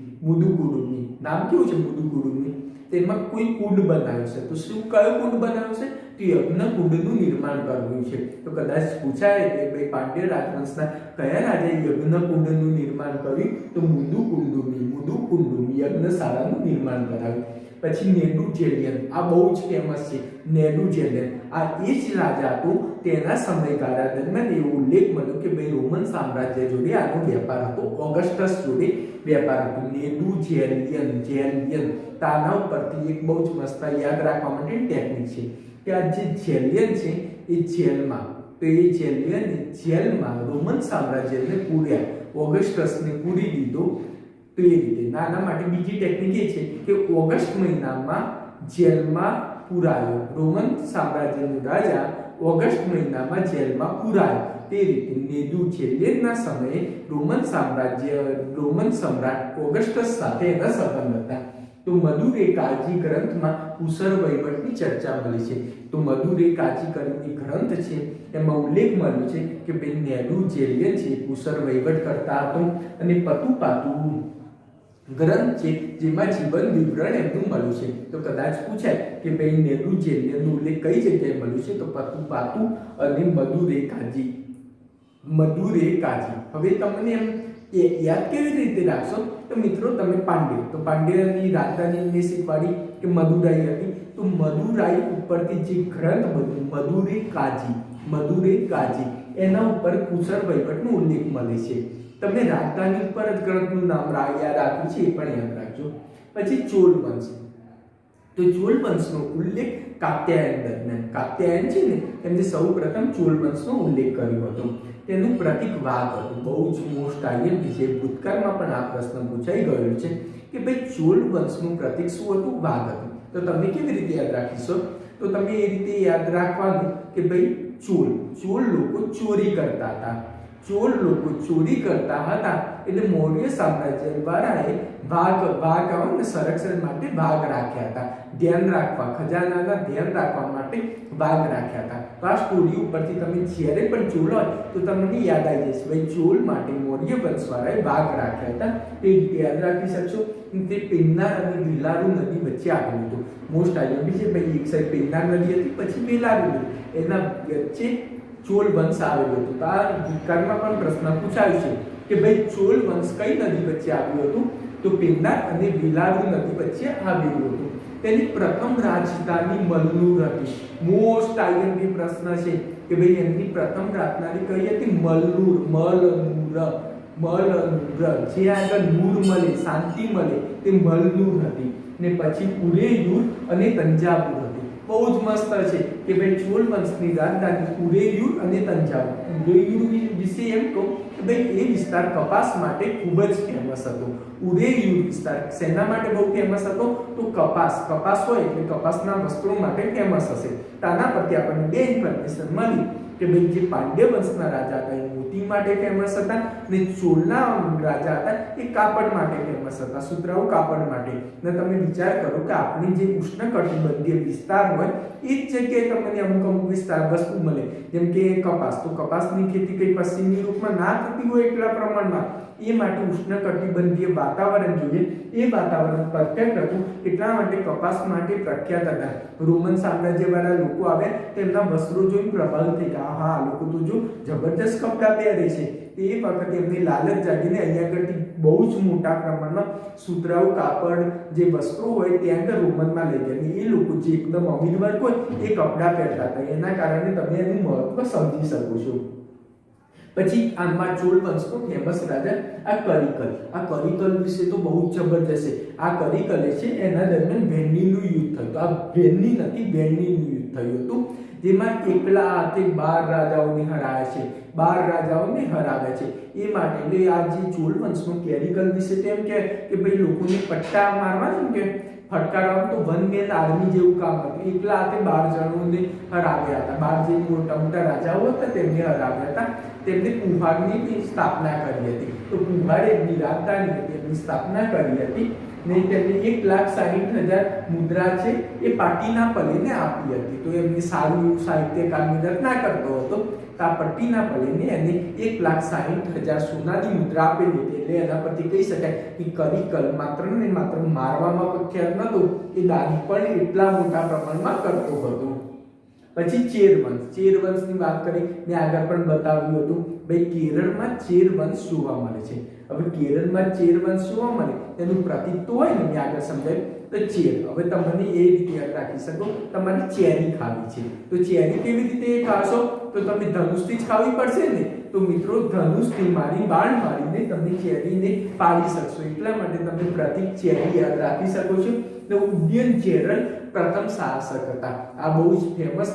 નામ કેવું છે? મુદુકુંડમી. તેમાં કોઈ કુંડ બનાવ્યો છે. તો શું કયો કુંડ બનાવ્યો છે? તો યજ્ઞ કુંડનું નિર્માણ કરવું છે. તો કદાચ પૂછાય કે ભાઈ પાંડ્ય રાજવંશના કયા રાજાએ યજ્ઞ કુંડનું નિર્માણ કર્યું? તો મુદુકુંડમી યજ્ઞશાળાનું નિર્માણ કરાવ્યું. પછી નેડુચેલિયન, આ બહુ જ ફેમસ છે. નેડુચેલિયન આ એ જ રાજા હતો. તેના સમયગાળા દરમિયાન એવો ઉલ્લેખ મળ્યો કે ભાઈ રોમન સામ્રાજ્ય જોડે આનો વેપાર હતો, ઓગસ્ટસ જોડે વેપાર હતો. નેડુચેલિયન તાના ઉપરથી એક બહુ જ મસ્ત યાદ રાખવા માટે ટેકનિક છે કે આ જે જેલિયન છે એ જેલમાં, તો એ જેલમાં રોમન સામ્રાજ્યને પૂર્યા, ઓગસ્ટસને પૂરી દીધો. તો એ રીતે નાના માટે બીજી ટેકનિક એ છે કે ઓગસ્ટ મહિનામાં જેલમાં પુરાયો. રોમન સામ્રાજ્યનો રાજા ઓગસ્ટ મહિનામાં જેલમાં પુરાયો. તે રીતે નેડુચેલિયનના સમયે રોમન સમ્રાટ ઓગસ્ટસ સાથે એના સંબંધ હતા. તો મદુરે કાજી ગ્રંથમાં કુશળ વહીવટની ચર્ચા મળી છે. તો મદુરે કાજી કરીને ગ્રંથ છે, એમાં ઉલ્લેખ મળ્યો છે કે ભાઈ નેડુચેલિયન છે કુશળ વહીવટ કરતા હતો. અને પતુપાતુ ગ્રંથ છે જેમાં જીવન વિવરણ એમનું મળ્યું છે. તો કદાચ પૂછાય કે ભાઈ નેડુચેલિયનનો ઉલ્લેખ કઈ જગ્યાએ મળ્યો છે? તો પતુપાતુ અને મદુરે કાજી. હવે તમને એમ યાદ કેવી રીતે રાખશો? તો મિત્રો તમે પાંડ્યની રાજધાની શીખવાડી કે મદુરાઈ હતી. તો મદુરાઈ ઉપરથી જે ગ્રંથ બન્યું મદુરે કાજી એના ઉપર કુશળ વહીવટનો ઉલ્લેખ મળે છે. તમને રાજધાની ઉપર જ ગ્રંથનું નામ યાદ આપ્યું છે, એ પણ યાદ રાખજો. પછી ચોલ વંશ. તો ચોલ વંશનો ઉલ્લેખ કાત્યાયન છે ને, એમને સૌ પ્રથમ ચોલ વંશનો ઉલ્લેખ કર્યો હતો. તેનું પ્રતીક વાઘ હતું. બહુ જ મોસ્ટ આઈએમપી છે, ભૂતકાળમાં પણ આ પ્રશ્ન પૂછાઈ ગયો છે કે ભાઈ ચોલ વંશનું પ્રતીક શું હતું? વાઘ હતું. તો તમે કેવી રીતે યાદ રાખીશો? તો તમે એ રીતે યાદ રાખવાનું કે ભાઈ ચોલ લોકો ચોરી કરતા હતા. એટલે મૌર્ય સામ્રાજ્ય વાળાએ ભાગ સંરક્ષણ માટે ભાગ રાખ્યા હતા. ધ્યાન રાખવા, ખજાનાના ધ્યાન રાખવા માટે ભાગ રાખ્યા હતા. તો આ સ્ટોરી ઉપરથી તમે જ્યારે પણ ચોલ હોય તો તમને યાદ આવી જશે ભાઈ ચોલ માટે મૌર્ય વંશવાળાએ ભાગ રાખ્યા હતા. તે રીતે યાદ રાખી શકશો. તે પેન્નાર અને વેલારુ નદી વચ્ચે આવેલું હતું. મોસ્ટ આઈએમપી છે ભાઈ. એક સાઈડ પેન્નાર નદી હતી, પછી વેલારુ નદી, એના વચ્ચે ચોલ વંશ આવેલો હતો. તો આ ભૂતકાળમાં પણ પ્રશ્ન પૂછાયો છે કે ભાઈ ચોલ વંશ કઈ નદી વચ્ચે આવ્યું હતું? તો પેન્નાર અને વેલારુ નદી વચ્ચે આવેલું હતું. તેની પ્રથમ રાજધાની મલનુર હતી. મોસ્ટ આઈએમપી પ્રશ્ન છે કે ભાઈ એમની પ્રથમ રાજધાની કઈ હતી? મલનુર. જે આગળ નૂર મળે, શાંતિ મળે, તે મલનુર હતી. ને પછી ઉરેયુર અને તંજાવુર હતી. બહુ જ મસ્ત છે કે ભાઈ ચોલ વંશની રાજધાની ઉરેયુર અને તંજાવુર. ઉરેયુર વિશે એમ કહું કે ભાઈ એ વિસ્તાર કપાસ માટે ખૂબ જ ફેમસ હતો. ઉરેયુર વિસ્તાર શેના માટે બહુ ફેમસ હતો? તો કપાસ હોય એટલે કપાસના વસ્ત્રો માટે ફેમસ હશે. તાના પરથી આપણને બે ઇન્ફોર્મેશન મળી કે ભાઈ જે પાંડ્ય વંશના રાજા હતા એ મોતી માટે ફેમસ હતા, અને ચોલના રાજા હતા એ કાપડ માટે ફેમસ હતા, સુતરાઉ કાપડ માટે. ને તમે વિચાર કરો કે આપણી જે ઉષ્ણકટિબંધીય વિસ્તાર હોય એ જ જગ્યાએ તમને અમુક વિસ્તાર વસ્તુ મળે, જેમ કે કપાસ. તો કપાસની ખેતી કઈ પશ્ચિમી યુરોપમાં ના થતી હોય એટલા પ્રમાણમાં, એ માટે ઉષ્ણકટિબંધીય વાતાવરણ જોઈએ, એ વાતાવરણ પરફેક્ટ હતું, એટલા માટે કપાસ માટે પ્રખ્યાત હતા. રોમન સામ્રાજ્યવાળા લોકો આવ્યા, તેમના વસ્ત્રો જોઈને પ્રભાવિત થઈ ગયા, હા આ લોકો તો જો જબરજસ્ત કપડાં પહેરે છે. એ વખતે એમની લાલચ જાગીને અહીંયા આગળથી બહુ જ મોટા પ્રમાણમાં સુતરાઉ કાપડ જે વસ્ત્રો હોય ત્યાં આગળ રોમનમાં લઈ ગયા. એ લોકો જે એકદમ અમીર વર્ગ હોય એ કપડાં પહેરતા હતા, એના કારણે તમે એનું મહત્વ સમજી શકો છો. પછી આમાં ચોલ વંશનો ફેમસ રાજા આ કરિકલ. આ કરિકલ વિશે તો બહુ જ જબરજસ્ત છે. આ કરિકલે છે એના દરમિયાન ભેંડીનું યુદ્ધ થયું. આ ભેંડી નથી, ભેંડીનું યુદ્ધ થયું હતું, જેમાં એકલા હાથે 12 રાજાઓને હરાયા છે, 12 રાજાઓને હરાવ્યા છે. એ માટે એટલે આ જે ચોલ વંશનો કેરિકલ વિશે તેમ કે ભાઈ લોકોને પટ્ટા મારવા છે કે ફટકારવાનું, તો વન મેન આર્મી જેવું કામ હતું. એકલા હાથે 12 જણોને હરાવ્યા હતા. 12 જે મોટા મોટા રાજાઓ હતા તેમને હરાવ્યા હતા. તેમને કુંભારની સ્થાપના કરી હતી. તો કુંભાર એમની રાજધાની હતી, એમની સ્થાપના કરી હતી ને તેમને 1,60,000 મુદ્રા છે એ પાટીના પલેને આપી હતી. તો એમને સારું એવું સાહિત્યકારની રચના કરતો હતો. આ પટ્ટીના પલેને એને 1,60,000 સોનાની મુદ્રા આપેલી હતી. એટલે એના પરથી કહી શકાય કે કરિકલ માત્ર ને માત્ર મારવામાં પ્રખ્યાત નતો, એ દાન પણ એટલા મોટા પ્રમાણમાં કરતો હતો. પછી ચેર વંશ. ચેર વંશની વાત કરી મેં આગળ પણ બતાવ્યું હતું. ભાઈ કેરળમાં ચેર વંશ જોવા મળે છે. હવે કેરળમાં ચેર વંશ જોવા મળે એનું પ્રતીક તો હોય ને, મેં આગળ સમજાવ્યું તો ચેર. હવે તમને એ રીતે યાદ રાખી શકો, તમારે ચેરી ખાવી છે તો ચેરી કેવી રીતે ખાશો, તો તમે ધનુષથી જ ખાવી પડશે ને. તો મિત્રો ધનુષથી મારી બાણ મારીને તમે ચેરીને પાડી શકશો, એટલા માટે તમે પ્રતીક ચેરી યાદ રાખી શકો છો. તો ઉદયન ચેરલ પ્રથમ શાસક હતા. આ બહુ જ ફેમસ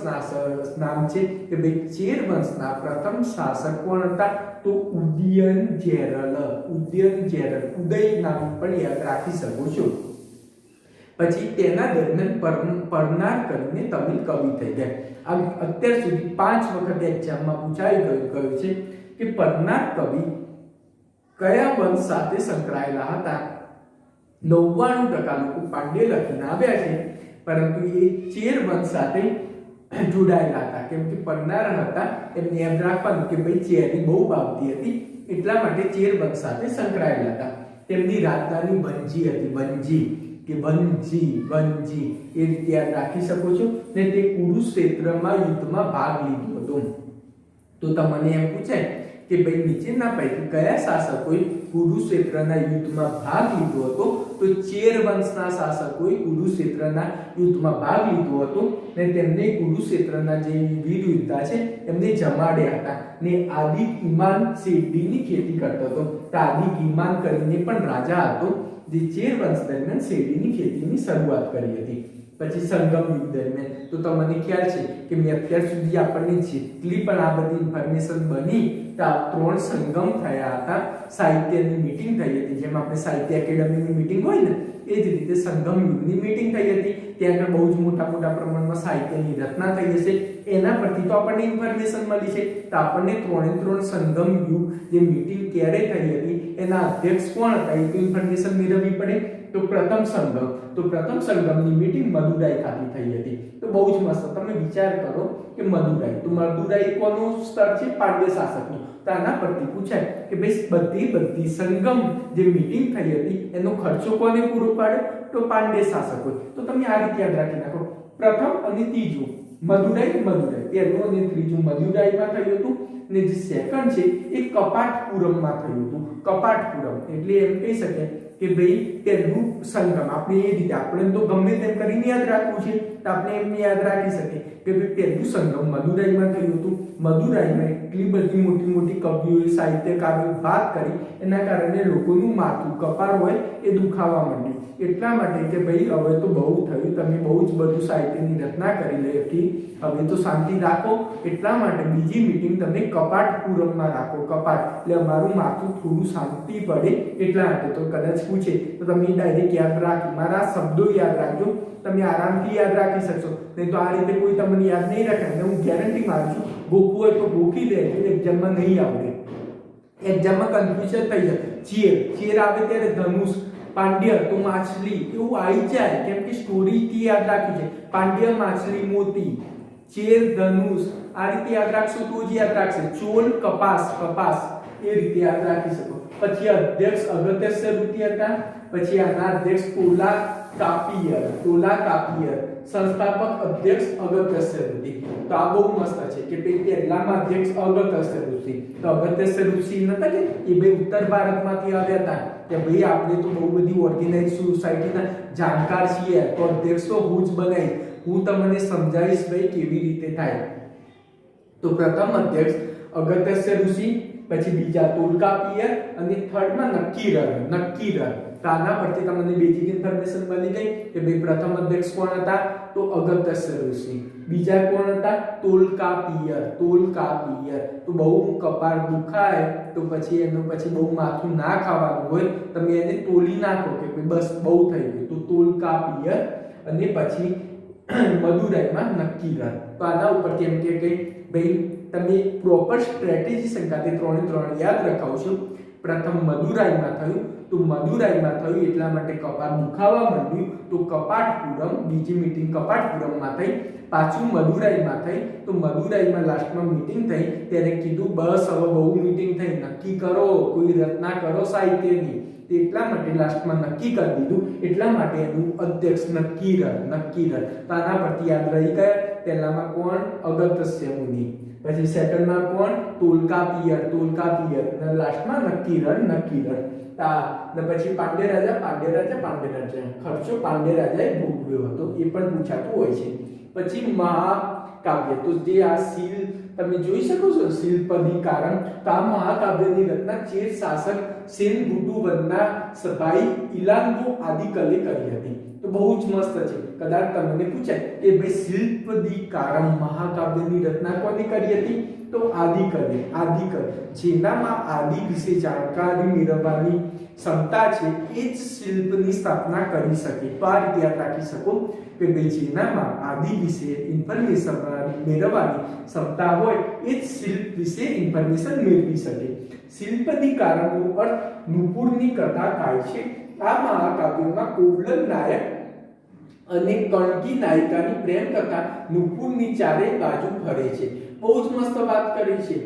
નામ છે કે ભાઈ ચેર વંશના પ્રથમ શાસક કોણ હતા, તો ઉદયન ચેરલ. ઉદયન ચેરલ, ઉદય નામ પણ યાદ રાખી શકો છો. પછી તેના દરમિયાન પરનાર કરીને તમિલ કવિ થઈ ગયા. અત્યાર સુધી 5 વખત એક્ઝામમાં પૂછાઈ ગયું છે કે પરનાર કવિ કયા વંશ સાથે સંકળાયેલા હતા. 99% લોકો પાંડ્ય લખીને આવ્યા છે, પરંતુ એ ચેર વંશ સાથે જોડાયેલા હતા. કેમ કે પરનાર હતા, એમને એમ રાખવાનું કે ભાઈ ચેરી બહુ ભાવતી હતી, એટલા માટે ચેર વંશ સાથે સંકળાયેલા હતા. તેમની રાજધાની ભંજી હતી. ભંજી કે ભંજી એ રીતે યાદ રાખી શકો છો. ને તે કુરુક્ષેત્રમાં યુદ્ધમાં ભાગ લીધો હતો. તો તમને એમ પૂછાય કે ભાઈ નીચેના પૈકી કયા શાસકોએ કુરુક્ષેત્રના યુદ્ધમાં ભાગ લીધો હતો, તો ચેર વંશના શાસકોએ કુરુક્ષેત્રના યુદ્ધમાં ભાગ લીધો હતો ને તેમને કુરુક્ષેત્રના જે વીર યોદ્ધા છે એમને જમાડ્યા હતા. ને આદિક ઈમાન શેરડીની ખેતી કરતો હતો. તો આદિક ઈમાન કરીને પણ રાજા હતો જે ચેર વંશ દરમિયાન શેરડીની ખેતીની શરૂઆત કરી હતી. પછી સંગમ યુગ દરમિયાન તો તમને ખ્યાલ છે કે મેં અત્યાર સુધી આપણને જેટલી પણ આ બધી ઇન્ફોર્મેશન બની તો 3 સંગમ થયા હતા. સાહિત્યની મીટિંગ થઈ હતી, જેમ આપણે સાહિત્ય એકેડમીની મીટિંગ હોય ને એ જ રીતે સંગમ યુગની મીટિંગ થઈ હતી. ત્યાં આગળ બહુ જ મોટા પ્રમાણમાં સાહિત્યની રચના થઈ હશે. એના પરથી તો આપણને ઇન્ફોર્મેશન મળી છે. તો આપણને 3 સંગમ યુગ જે મીટિંગ ક્યારે થઈ હતી એના અધ્યક્ષ કોણ હતા એ તો ઇન્ફોર્મેશન મેળવવી પડે. તો પ્રથમ સંગમની મીટિંગ મદુરાઈ ખાતે થઈ હતી. તો બહુ જ મસ્ત, તમે વિચાર કરો કે મદુરાઈ, તો મદુરાઈ કોનું સ્થળ છે, પાંડ્ય શાસકનું. તો આના પરથી પૂછાય કે ભાઈ બધી સંગમ જે મીટિંગ થઈ હતી એનો ખર્ચો કોને પૂરો પાડ્યો, તો પાંડ્ય શાસકો. તો તમે આ રીતે યાદ રાખી નાખો, પ્રથમ અને ત્રીજું મદુરાઈ, પહેલું અને ત્રીજું મદુરાઈમાં થયું હતું ને જે સેકન્ડ છે એ કપાટપુરમમાં થયું હતું. કપાટપુરમ એટલે એમ કહી શકાય કે ભાઈ પહેલું સંગમ. આપણે એ રીતે આપણે તો ગમે તેમ કરીને યાદ રાખવું છે, તો આપણે એમને યાદ રાખી શકીએ કે ભાઈ પહેલું સંગમ મદુરાઈમાં થયું હતું. મદુરાઈમાં એટલી બધી મોટી કવિઓએ સાહિત્યકારોએ વાત કરી, એના કારણે લોકોનું માથું કપાળ હોય એ દુખાવા માંડ્યું. એટલા માટે કે ભાઈ હવે તો બહુ થયું, તમે બહુ જ બધું સાહિત્યની રચના કરી હતી, હવે તો શાંતિ રાખો. એટલા માટે બીજી મીટિંગ તમે કપાટપુરમમાં રાખો. કપાટ એટલે અમારું માથું થોડું શાંતિ પડે એટલા માટે. તો કદાચ પૂછે તો તમે ડાયરેક્ટ યાદ રાખી, મારા શબ્દો યાદ રાખજો, તમે આરામથી યાદ રાખી શકશો. નહીં તો આ રીતે કોઈ તમને યાદ નહીં રાખે. હું ગેરંટી મારું છું, ગોખવું હોય તો ગોખી લેજો, એક્ઝામમાં નહીં આવડે. એક્ઝામમાં કન્ફ્યુઝન થઈ જાય. ચેર આવે ત્યારે ધનુષ, પાંડ્ય તો માછલી, એવું આવી જાય. કેમ કે સ્ટોરીથી યાદ રાખ્યું છે. પાંડ્ય માછલી મોતી, ચેર ધનુષ, આ રીતે યાદ રાખશો તો જ યાદ રાખશે. ચોલ કપાસ, એ રીતે યાદ રાખી શકો. પછી અધ્યક્ષ અગત્ય વૃત્તિ હતા. પછી આના અધ્યક્ષ તોલાકાપીયર સંસ્થાપક અધ્યક્ષ અગત્ય વૃત્તિ. તો આ બહુ મસ્ત છે કે પહેલામાં અધ્યક્ષ અગત્ય વૃત્તિ. તો અગત્ય વૃત્તિ નતા કે એ બે ઉત્તર ભારતમાંથી આવ્યા હતા કે ભાઈ આપણે તો બહુ બધી ઓર્ગેનાઇઝ સોસાયટીના જાણકાર છીએ, તો અધ્યક્ષ તો હું જ બનાવી, હું તમને સમજાવીશ ભાઈ કેવી રીતે થાય. તો પ્રથમ અધ્યક્ષ અગત્ય ઋષિ, પછી બીજા તોલ્કાપિયર અને થર્ડમાં નક્કીરર. તો આના પરથી તમને બેઝિક ઇન્ફોર્મેશન મળી ગઈ કે ભાઈ પ્રથમ અધ્યક્ષ કોણ હતા? તો અગત્ય ઋષિ. બીજા કોણ હતા? તોલ્કાપિયર. તો બહુ કપાળ દુખાય તો પછી એનું પછી બહુ માથું ના ખાવાનું હોય, તમે એને તોલી નાખો કે ભાઈ બસ બહુ થઈ ગયું, તો તોલ્કાપિયર. અને પછી મદુરાઈમાં નક્કીરર. તો આના ઉપરથી એમ કે ભાઈ તમે પ્રોપર સ્ટ્રેટેજી સંગાતે 3 યાદ રખાવશો. પ્રથમ મદુરાઈમાં થયું, તો મદુરાઈમાં થયું એટલા માટે કપાળ દુખાવા માંડ્યું, તો કપાટપુરમ, બીજી મીટિંગ કપાટપુરમમાં થઈ. પાછું મદુરાઈમાં થઈ, તો મદુરાઈમાં લાસ્ટમાં મીટિંગ થઈ ત્યારે કીધું બસ હવે બહુ મીટિંગ થઈ, નક્કી કરો, કોઈ રચના કરો સાહિત્યની. એટલા માટે લાસ્ટમાં નક્કી કરી દીધું, એટલા માટે એનું અધ્યક્ષ નક્કીરર. તો આના પરથી યાદ રહી ગયા. પહેલામાં કોણ? અગત્ય મુનિ. પછી સેકન્ડમાં કોણ? તોલ્કાપિયર. અને લાસ્ટમાં નક્કીરર. ને પછી પાંડ્ય રાજા ખર્ચો પાંડ્ય રાજાએ ભોગવ્યો હતો, એ પણ પૂછાતું હોય છે. પછી મહાકાવ્ય, તો જે આ શીલ તમે જોઈ શકો છો, શિલ્પધિકારમ. તો આ મહાકાવ્યની રચના ચેર શાસક સેનગુટુ વંદના ભાઈ ઇલાંગો આદિકલે કરી હતી. તો બહુ જ મસ્ત છે. કદાચ તમને પૂછાય કે ભાઈ શિલ્પધિકારમ મહાકાવ્યની રચના કોને કરી હતી? તો આદિકલે. જેનામાં આદિ વિશે જાણકારી મેળવવાની ક્ષમતા છે એ જ શિલ્પની સ્થાપના કરી શકે. તો આ રીતે યાદ રાખી શકો કે ભાઈ જેનામાં આદિ વિશે ઇન્ફોર્મેશન મેળવવાની ક્ષમતા હોય એ જ શિલ્પ વિશે ઇન્ફોર્મેશન મેળવી શકે. શિલ્પધિકારમનો અર્થ નુપુરની કથા થાય છે. આ મહાકાવ્યમાં કોવલન નાયક અને કણકી નાયિકાની પ્રેમ કથા નુપુરની ચારે બાજુ ફરે છે. બહુ જ મસ્ત વાત કરી છે.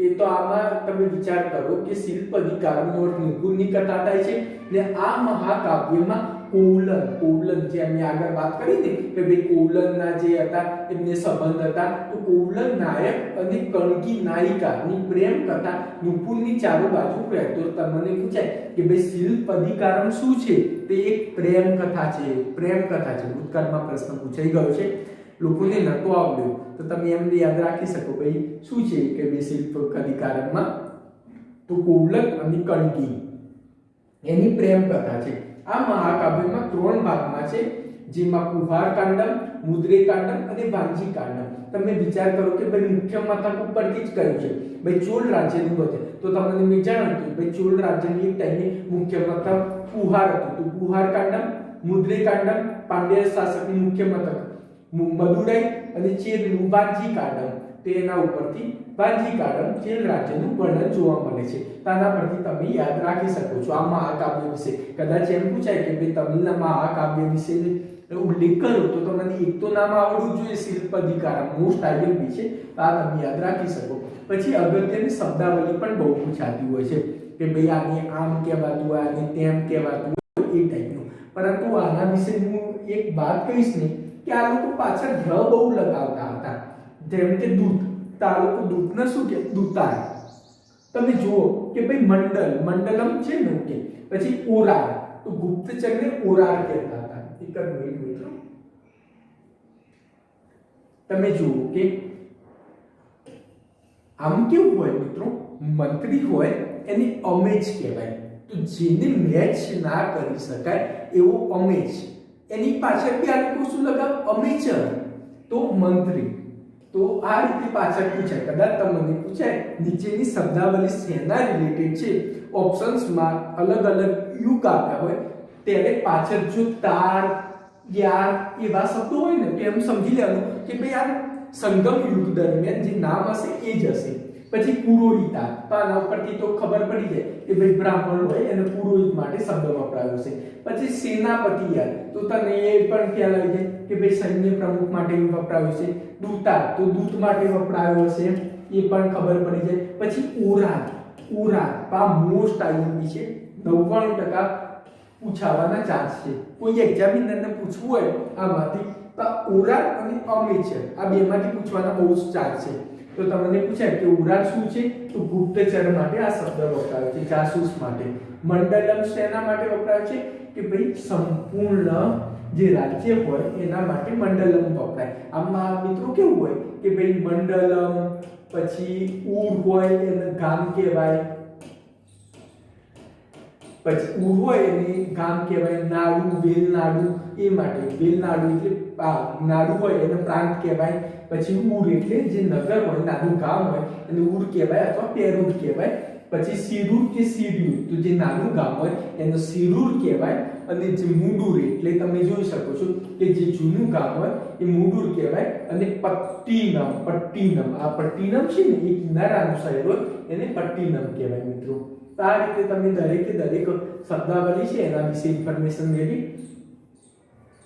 એ તો આમાં તમે વિચાર કરો કે શિલ્પધિકારમનો અર્થ નુપુરની કથા થાય છે, ને આ મહાકાવ્યમાં કોવલન જે અમે આગળ વાત કરી ને કે ભાઈ કોવલનના જે હતા એમને સંબંધ હતા, તો કોવલન નાયક અને કણકી નાયિકાની પ્રેમ કથા નુપુરની ચારે બાજુ ફરે. તો તમને પૂછાય કે ભાઈ શિલ્પધિકારમ શું છે? તે એક પ્રેમ કથા છે. ભૂતકાળમાં પ્રશ્ન પૂછાઈ ગયો છે, લોકોને નતો આવડ્યો, તો તમે એમ યાદ રાખી શકો ભાઈ શું છે કે ભાઈ શિલ્પધિકારમમાં તો કોવલન અને કણકી એની પ્રેમ કથા છે. આ મહાકાવ્યમાં 3 ભાગમાં છે, જેમાં કુહાર કાંડમ, મુદ્રે કાંડમ અને વાંજી કાંડમ. તમે વિચાર કરો કે ભાઈ મુખ્ય મથક ઉપરથી જ કર્યું છે ભાઈ ચોલ રાજ્યનું બધે. તો તમને મેં જણાવ્યું કે ભાઈ ચોલ રાજ્યની એક ટાઈમે મુખ્ય મથક કુહાર હતું, તો કુહાર કાંડમ, મુદ્રે કાંડમ પાંડ્ય શાસકની મુખ્ય મથક મદુરાઈ, અને ચેરનું વાંજી કાંડમ. તેના ઉપરથી વાંજી કાંડમ ચેર રાજ્યનું વર્ણન જોવા મળે છે. તેના પરથી તમે યાદ રાખી શકો છો આ મહાકાવ્ય વિશે. કદાચ એમ પૂછાય કે ભાઈ તમિલના મહાકાવ્ય વિશે ઉલ્લેખ કરો તો તમને એક તો નામ આવડવું જોઈએ, શિલ્પધિકારમ મોસ્ટ આઈડિયલ બી છે, આ તમે યાદ રાખી શકો. પછી અગત્યની શબ્દાવલી પણ બહુ પૂછાતી હોય છે કે ભાઈ આને આમ કહેવાતું હોય, આને તેમ કહેવાતું હોય, એ ટાઈપનું. પરંતુ આના વિશે હું એક વાત કહીશ ને કે આ લોકો પાછળ ધ બહુ લગાવતા હતા. જેમ કે દૂત, તો આ લોકો દૂતને શું કે દૂતાર. તમે જુઓ કે ભાઈ મંડલમ છે ને, ઓકે. પછી ઓરાર, તો ગુપ્તચરને ઓરાર કહેતા હતા. એક જ મિનિટ મિત્રો, તમે જુઓ કે આમ કેવું હોય મિત્રો, મંત્રી હોય એને અમેજ કહેવાય. તો જેને મેચ ના કરી શકાય એવો અમેજ, એની પાછળ બી આ લોકો શું લગાવ? અમેચર, તો મંત્રી. તો આ રીતે પાછળ પૂછાય. કદાચ તમને પૂછાય નીચેની શબ્દાવલી શેના રિલેટેડ છે, ઓપ્શન્સમાં અલગ અલગ યુગ આપ્યા હોય ત્યારે પાછળ જો તાર, યાર એવા શબ્દો હોય ને તો એમ સમજી લેવાનું કે ભાઈ આ સંગમ યુગ દરમિયાન જે નામ હશે એ જ હશે. પછી પુરોહિતા, તો આના ઉપરથી તો ખબર પડી જાય કે ભાઈ બ્રાહ્મણ હોય અને પુરોહિત માટે શબ્દ વપરાયો છે. પછી સેનાપતિ, યાર તો તને એ પણ ખ્યાલ આવી જાય કે ભાઈ સૈન્ય પ્રમુખ માટે વપરાયો છે. દૂતાર, તો દૂત માટે વપરાયો હશે, એ પણ ખબર પડી જાય. પછી ઓરાર, ઉરાન આ મોસ્ટ આઈએમપી છે, 99% પૂછાવાના ચાન્સ છે. કોઈ એક્ઝામિનરને પૂછવું હોય આમાંથી તો ઉરાન અને અમે છે આ બેમાંથી પૂછવાના બહુ જ ચાન્સ છે. તો તમને પૂછાય કે ઉરાન શું છે, તો ગુપ્તચર માટે આ શબ્દ વપરાયો છે, જાસૂસ માટે. મંડલમ શેના માટે વપરાય છે કે ભાઈ સંપૂર્ણ જે રાજ્ય હોય એના માટે મંડલમ વપરાય. આમાં મિત્રો કેવું હોય કે ભાઈ મંડલમ પછી ઉર હોય એને ગામ કહેવાય, પછી ઉર હોય એને ગામ કહેવાય, નાડુ વેલનાડુ એ માટે વેલનાડુ એટલે નાડુ હોય એને પ્રાંત કહેવાય, પછી ઉર એટલે જે નગર હોય નાનું ગામ હોય એને ઉર કહેવાય અથવા પેરુર કહેવાય, પછી સિરુર કે સિર્યુર તો જે નાનું ગામ હોય એને સિરુર કહેવાય, અને જે મુડુર એટલે તમે જોઈ શકો છો કે જે જૂનું ગામ હોય એ મુડુર કહેવાય, અને પટ્ટીનમ આ પટ્ટીનમ છે ને એ કિનારાનું શહેર હોય એને પટ્ટીનમ કહેવાય મિત્રો. તો આ રીતે તમે દરેક શબ્દાવલી છે એના વિશે ઇન્ફોર્મેશન મેળવી.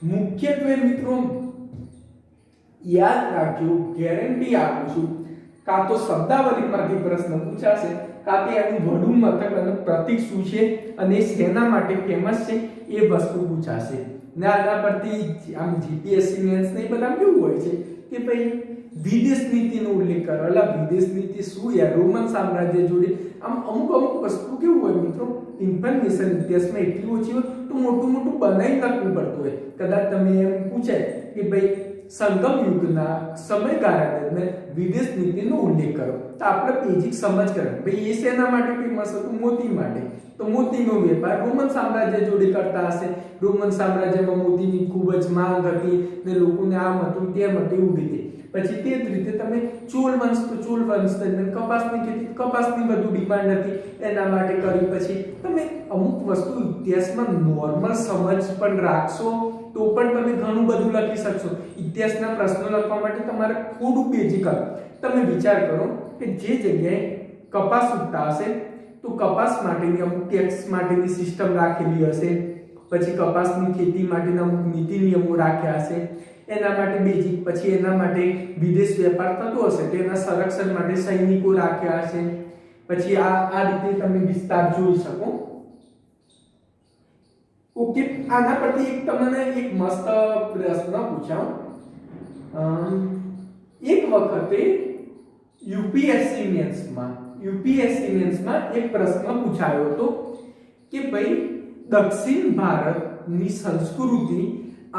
મુખ્યત્વે મિત્રો યાદ રાખજો, ગેરંટી આપું છું, કાં તો શબ્દાવલીમાંથી પ્રશ્ન પૂછાશે, કાં તો એનું વડું મથક અને પ્રતીક શું છે અને શેના માટે ફેમસ છે એ વસ્તુ પૂછાશે. ને આના પરથી આમ જીપીએસસી મેન્સ ને બધા કેવું હોય છે કે ભાઈ વિદેશ નીતિનો ઉલ્લેખ કરો. એટલે વિદેશ નીતિ શું યાર, રોમન સામ્રાજ્ય જોડે આમ અમુક વસ્તુ કેવું હોય મિત્રો, ઇન્ફોર્મેશન ઇતિહાસમાં એટલી ઓછી હોય તો મોટું બનાવી નાખવું પડતું હોય. કદાચ તમે એમ પૂછાય કે ભાઈ સંગમ યુગના સમયગાળા દરમિયાન વિદેશ નીતિનો ઉલ્લેખ કરો, તો આપણે બેઝિક સમજ કરવાની ભાઈ એ શેના માટે ફેમસ હતું, મોતી માટે. તો મોતીનો વેપાર રોમન સામ્રાજ્ય જોડે કરતા હશે. રોમન સામ્રાજ્યમાં મોતીની ખૂબ જ માંગ હતી ને લોકોને આમ હતું તેમ હતું એવું રીતે. પછી તે જ રીતે તમે ચોલ વંશ દરમિયાન કપાસની ખેતી, કપાસની વધુ ડિમાન્ડ હતી એના માટે કરી. પછી તમે અમુક વસ્તુ ઇતિહાસમાં નોર્મલ સમજ પણ રાખશો તો પણ તમે ઘણું બધું લખી શકશો. ઇતિહાસના પ્રશ્નો લખવા માટે તમારે થોડું બેઝિક તમે વિચાર કરો કે જે જગ્યાએ કપાસ ઉગતા હશે તો કપાસ માટેની અમુક ટેક્સ માટેની સિસ્ટમ રાખેલી હશે, પછી કપાસની ખેતી માટેના અમુક નીતિ નિયમો રાખ્યા હશે એના માટે બેઝિક. પછી એના માટે વિદેશ વેપાર થતો હશે તો એના સંરક્ષણ માટે સૈનિકો રાખ્યા હશે. પછી આ રીતે તમે વિસ્તાર જોઈ શકો. ઓકે, આના પરથી તમને એક મસ્ત પ્રશ્ન પૂછાઉં. એક વખતે યુપીએસસી મેન્સમાં એક પ્રશ્ન પૂછાયો હતો કે ભાઈ દક્ષિણ ભારતની સંસ્કૃતિ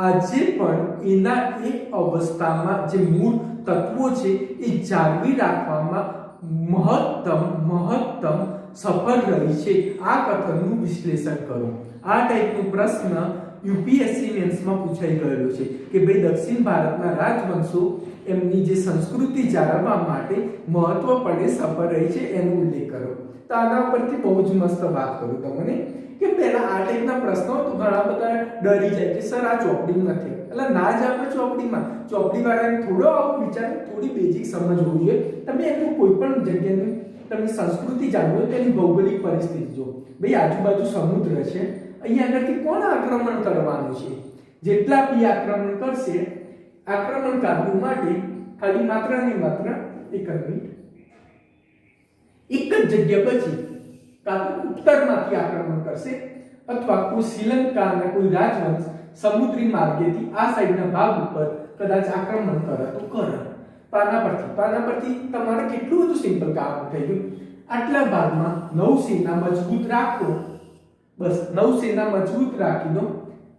આજે પણ એના એક અવસ્થામાં જે મૂળ તત્વો છે એ જાળવી રાખવામાં મહત્તમ સફળ રહી છે. આ કથનનું વિશ્લેષણ કરો. આ ટાઈપનો પ્રશ્ન યુપીએસસી મેન્સમાં પૂછાઈ ગયેલો છે કે ભાઈ દક્ષિણ ભારતના રાજવંશો એમની જે સંસ્કૃતિ જાળવવા માટે મહત્વપણે સફળ રહી છે એનો ઉલ્લેખ કરો. તો આના પરથી બહુ જ મસ્ત વાત કરું તમને કે પહેલા આ ટાઈપના પ્રશ્નો તો ઘણા બધા ડરી જાય કે સર આ ચોપડી નથી. એટલે ના જ આપણે ચોપડી વાળાને થોડો આવો વિચાર, થોડી બેઝિક સમજ હોવી જોઈએ. તમે એનું કોઈ પણ જગ્યાની તમે સંસ્કૃતિ જાણો તેની ભૌગોલિક પરિસ્થિતિ જો. ભાઈ આજુબાજુ સમુદ્ર છે, અહીંયા આગળથી કોણ આક્રમણ કરવાનું છે, જેટલા બી આક્રમણ કરશે આક્રમણકારીઓ માટે ખાલી માત્ર ને માત્ર એક જ જગ્યા પછી કાં તો ઉત્તરમાંથી આક્રમણ કરશે અથવા કોઈ શ્રીલંકાના કોઈ રાજવંશ સમુદ્રી માર્ગેથી આ સાઈડના ભાગ ઉપર કદાચ આક્રમણ કરે તો કરે. પાના પરથી તમારે કેટલું બધું સિમ્પલ કામ થઈ ગયું. આટલા ભાગમાં નૌસેના મજબૂત રાખો, બસ નૌસેના મજબૂત રાખી દો,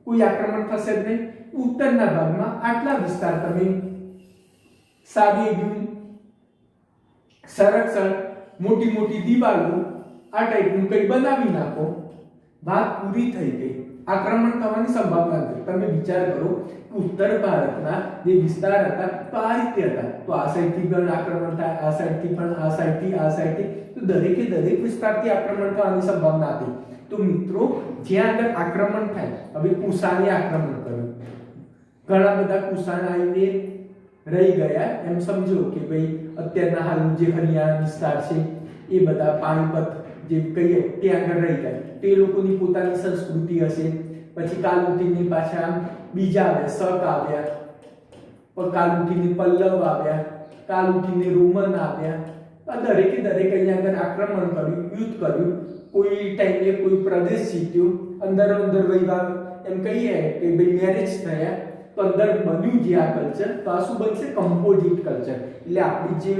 કોઈ આક્રમણ થશે જ નહીં. ઉત્તરના ભાગમાં આટલા વિસ્તાર તમે સારી સંરક્ષણ, મોટી દિવાલો આ ટાઈપનું કંઈ બનાવી નાખો, વાત પૂરી થઈ ગઈ. આક્રમણ થવાની સંભાવના નથી. તમે વિચાર કરો ઉત્તર ભારતના જે વિસ્તાર હતા તો આ રીતે હતા, તો આ સાઈડથી પણ આક્રમણ થાય, આ સાઈડથી પણ, આ સાઈડથી, તો દરેક વિસ્તારથી આક્રમણ થવાની સંભાવના હતી. તો મિત્રો જ્યાં આગળ આક્રમણ થાય, હવે કુશાને આક્રમણ કર્યું, ઘણા બધા કુશાન આવીને રહી ગયા, એમ સમજો કે ભાઈ અત્યારના હાલનું જે હરિયાણા વિસ્તાર છે એ બધા પાણીપત જે કહીએ ત્યાં આગળ રહી ગયા. તે લોકોની પોતાની સંસ્કૃતિ હશે. પછી કાલ ઉઠીને પાછા બીજા આવ્યા, શક આવ્યા, કાલ ઉઠીને પલ્લવ આવ્યા, કાલ ઉઠીને રોમન આવ્યા, આ દરેકે દરેક અહીંયા આગળ આક્રમણ કર્યું, યુદ્ધ કર્યું, કોઈ ટાઈમે કોઈ પ્રદેશ જીત્યો, અંદર વહીવા એમ કહીએ કે ભાઈ મેરેજ થયા, તો અંદર બન્યું જે આ કલ્ચર, તો આ શું બનશે? Composite culture. એટલે આપણી જે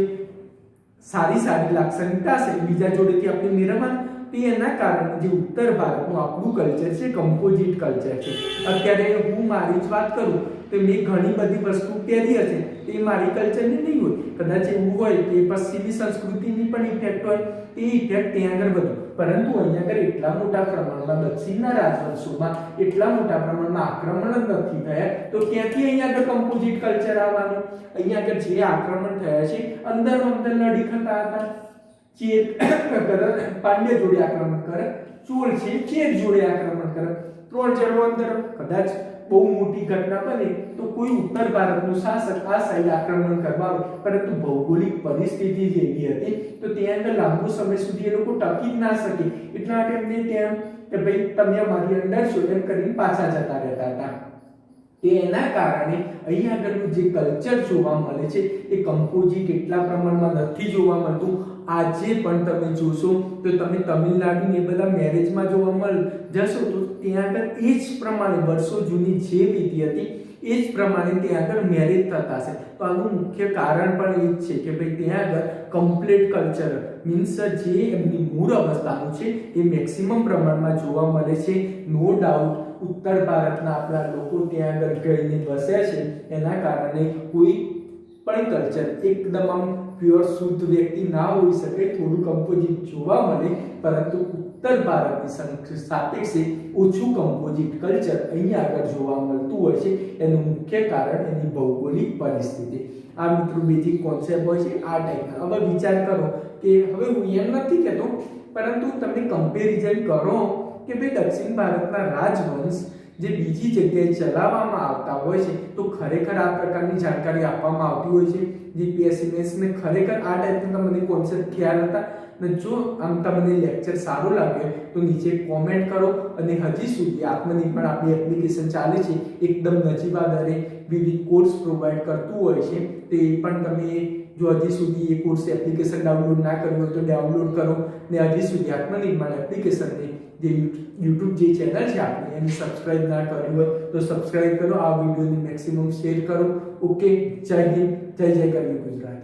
સારી લાક્ષણિકતા છે બીજા જોડેથી આપણે મેળવવાની, તો એના કારણે જે ઉત્તર ભારતનું આપણું કલ્ચર છે કમ્પોઝિટ કલ્ચર છે. અત્યારે હું મારી જ વાત કરું તો મેં ઘણી બધી વસ્તુ પહેરી હશે તો એ મારી કલ્ચરની નહીં હોય, કદાચ એવું હોય કે પશ્ચિમી સંસ્કૃતિની પણ ઇફેક્ટ હોય, એ ઇફેક્ટ ત્યાં આગળ વધુ. પરંતુ અહીંયા આગળ એટલા મોટા પ્રમાણમાં દક્ષિણના રાજવંશોમાં એટલા મોટા પ્રમાણમાં આક્રમણ જ નથી થયા, તો ક્યાંથી અહીંયા આગળ કમ્પોઝિટ કલ્ચર આવવાનું? અહીંયા આગળ જે આક્રમણ થયા છે અંદર લડી થતા હતા. ચેર પાંડ્ય જોડે આક્રમણ કરે, ચોર છે ચેર જોડે આક્રમણ કરે, ત્રણ જણો અંદર. કદાચ બહુ મોટી ઘટના બને તો કોઈ ઉત્તર ભારતનું શાસક આ સાઈડ આક્રમણ કરવા આવે, પરંતુ ભૌગોલિક પરિસ્થિતિ જેવી હતી તો ત્યાં આગળ લાંબો સમય સુધી એ લોકો ટકી જ ના શકે. એટલા માટે એમને ત્યાં કે ભાઈ તમે અમારી અંદર છો એમ કરીને પાછા જતા રહેતા હતા. તેના કારણે અહીંયા આગળનું જે કલ્ચર જોવા મળે છે એ કમ્પોઝિટ એટલા પ્રમાણમાં નથી જોવા મળતું. આજે પણ તમે જોશો તો તમે તમિલનાડુ ને બધા મેરેજમાં જોવા જશો તો ત્યાં આગળ એ જ પ્રમાણે વર્ષો જૂની જે રીતિ હતી એ જ પ્રમાણે ત્યાં આગળ મેરેજ થતા છે. તો આનું મુખ્ય કારણ પણ એ જ છે કે ભાઈ ત્યાં આગળ કમ્પ્લીટ કલ્ચર મીન્સ જે એમની મૂળ અવસ્થાનું છે એ મેક્સિમમ પ્રમાણમાં જોવા મળે છે. નો ડાઉટ ઉત્તર ભારતના આપણા લોકો ત્યાં આગળ ગઈને બસ્યા છે, એના કારણે કોઈ પણ કલ્ચર એકદમ આમ પ્યોર શુદ્ધ વ્યક્તિ ના હોઈ શકે, થોડું કમ્પોઝિટ જોવા મળે, પરંતુ ઉત્તર ભારતની સાપેક્ષે ઓછું કમ્પોઝિટ કલ્ચર અહીંયા આગળ જોવા મળતું હોય છે. એનું મુખ્ય કારણ એની ભૌગોલિક પરિસ્થિતિ. આ મિત્રો બેઝિક કોન્સેપ્ટ હોય છે આ ટાઈપના. હવે વિચાર કરો કે હવે હું એમ નથી કહેતો, પરંતુ તમે કમ્પેરિઝન કરો કે ભાઈ દક્ષિણ ભારતના રાજવંશ જે બીજી જગ્યાએ ચલાવવામાં આવતા હોય છે તો ખરેખર આ પ્રકારની જાણકારી આપવામાં આવતી હોય છે. જીપીએસસી ને ખરેખર આ ટાઈપના તમને કોન્સેપ્ટ ખ્યાલ હતા, અને જો આમ તમને લેક્ચર સારો લાગ્યો તો નીચે કોમેન્ટ કરો. અને હજી સુધી આત્મનિર્ભર આપણી એપ્લિકેશન ચાલે છે, એકદમ નજીવા દરે વિવિધ કોર્સ પ્રોવાઈડ કરતું હોય છે, તો એ પણ તમે જો હજી સુધી એ કોર્સ એપ્લિકેશન ડાઉનલોડ ના કર્યું હોય તો ડાઉનલોડ કરો. ને હજી સુધી આત્મનિર્ભર એપ્લિકેશનને જે YouTube જે ચેનલ છે આપણે એને સબસ્ક્રાઇબ ના કર્યું હોય તો સબસ્ક્રાઇબ કરો. આ વિડીયોને મેક્સિમમ શેર કરો. ઓકે, જય હિન્દ, જય ગરવી ગુજરાત.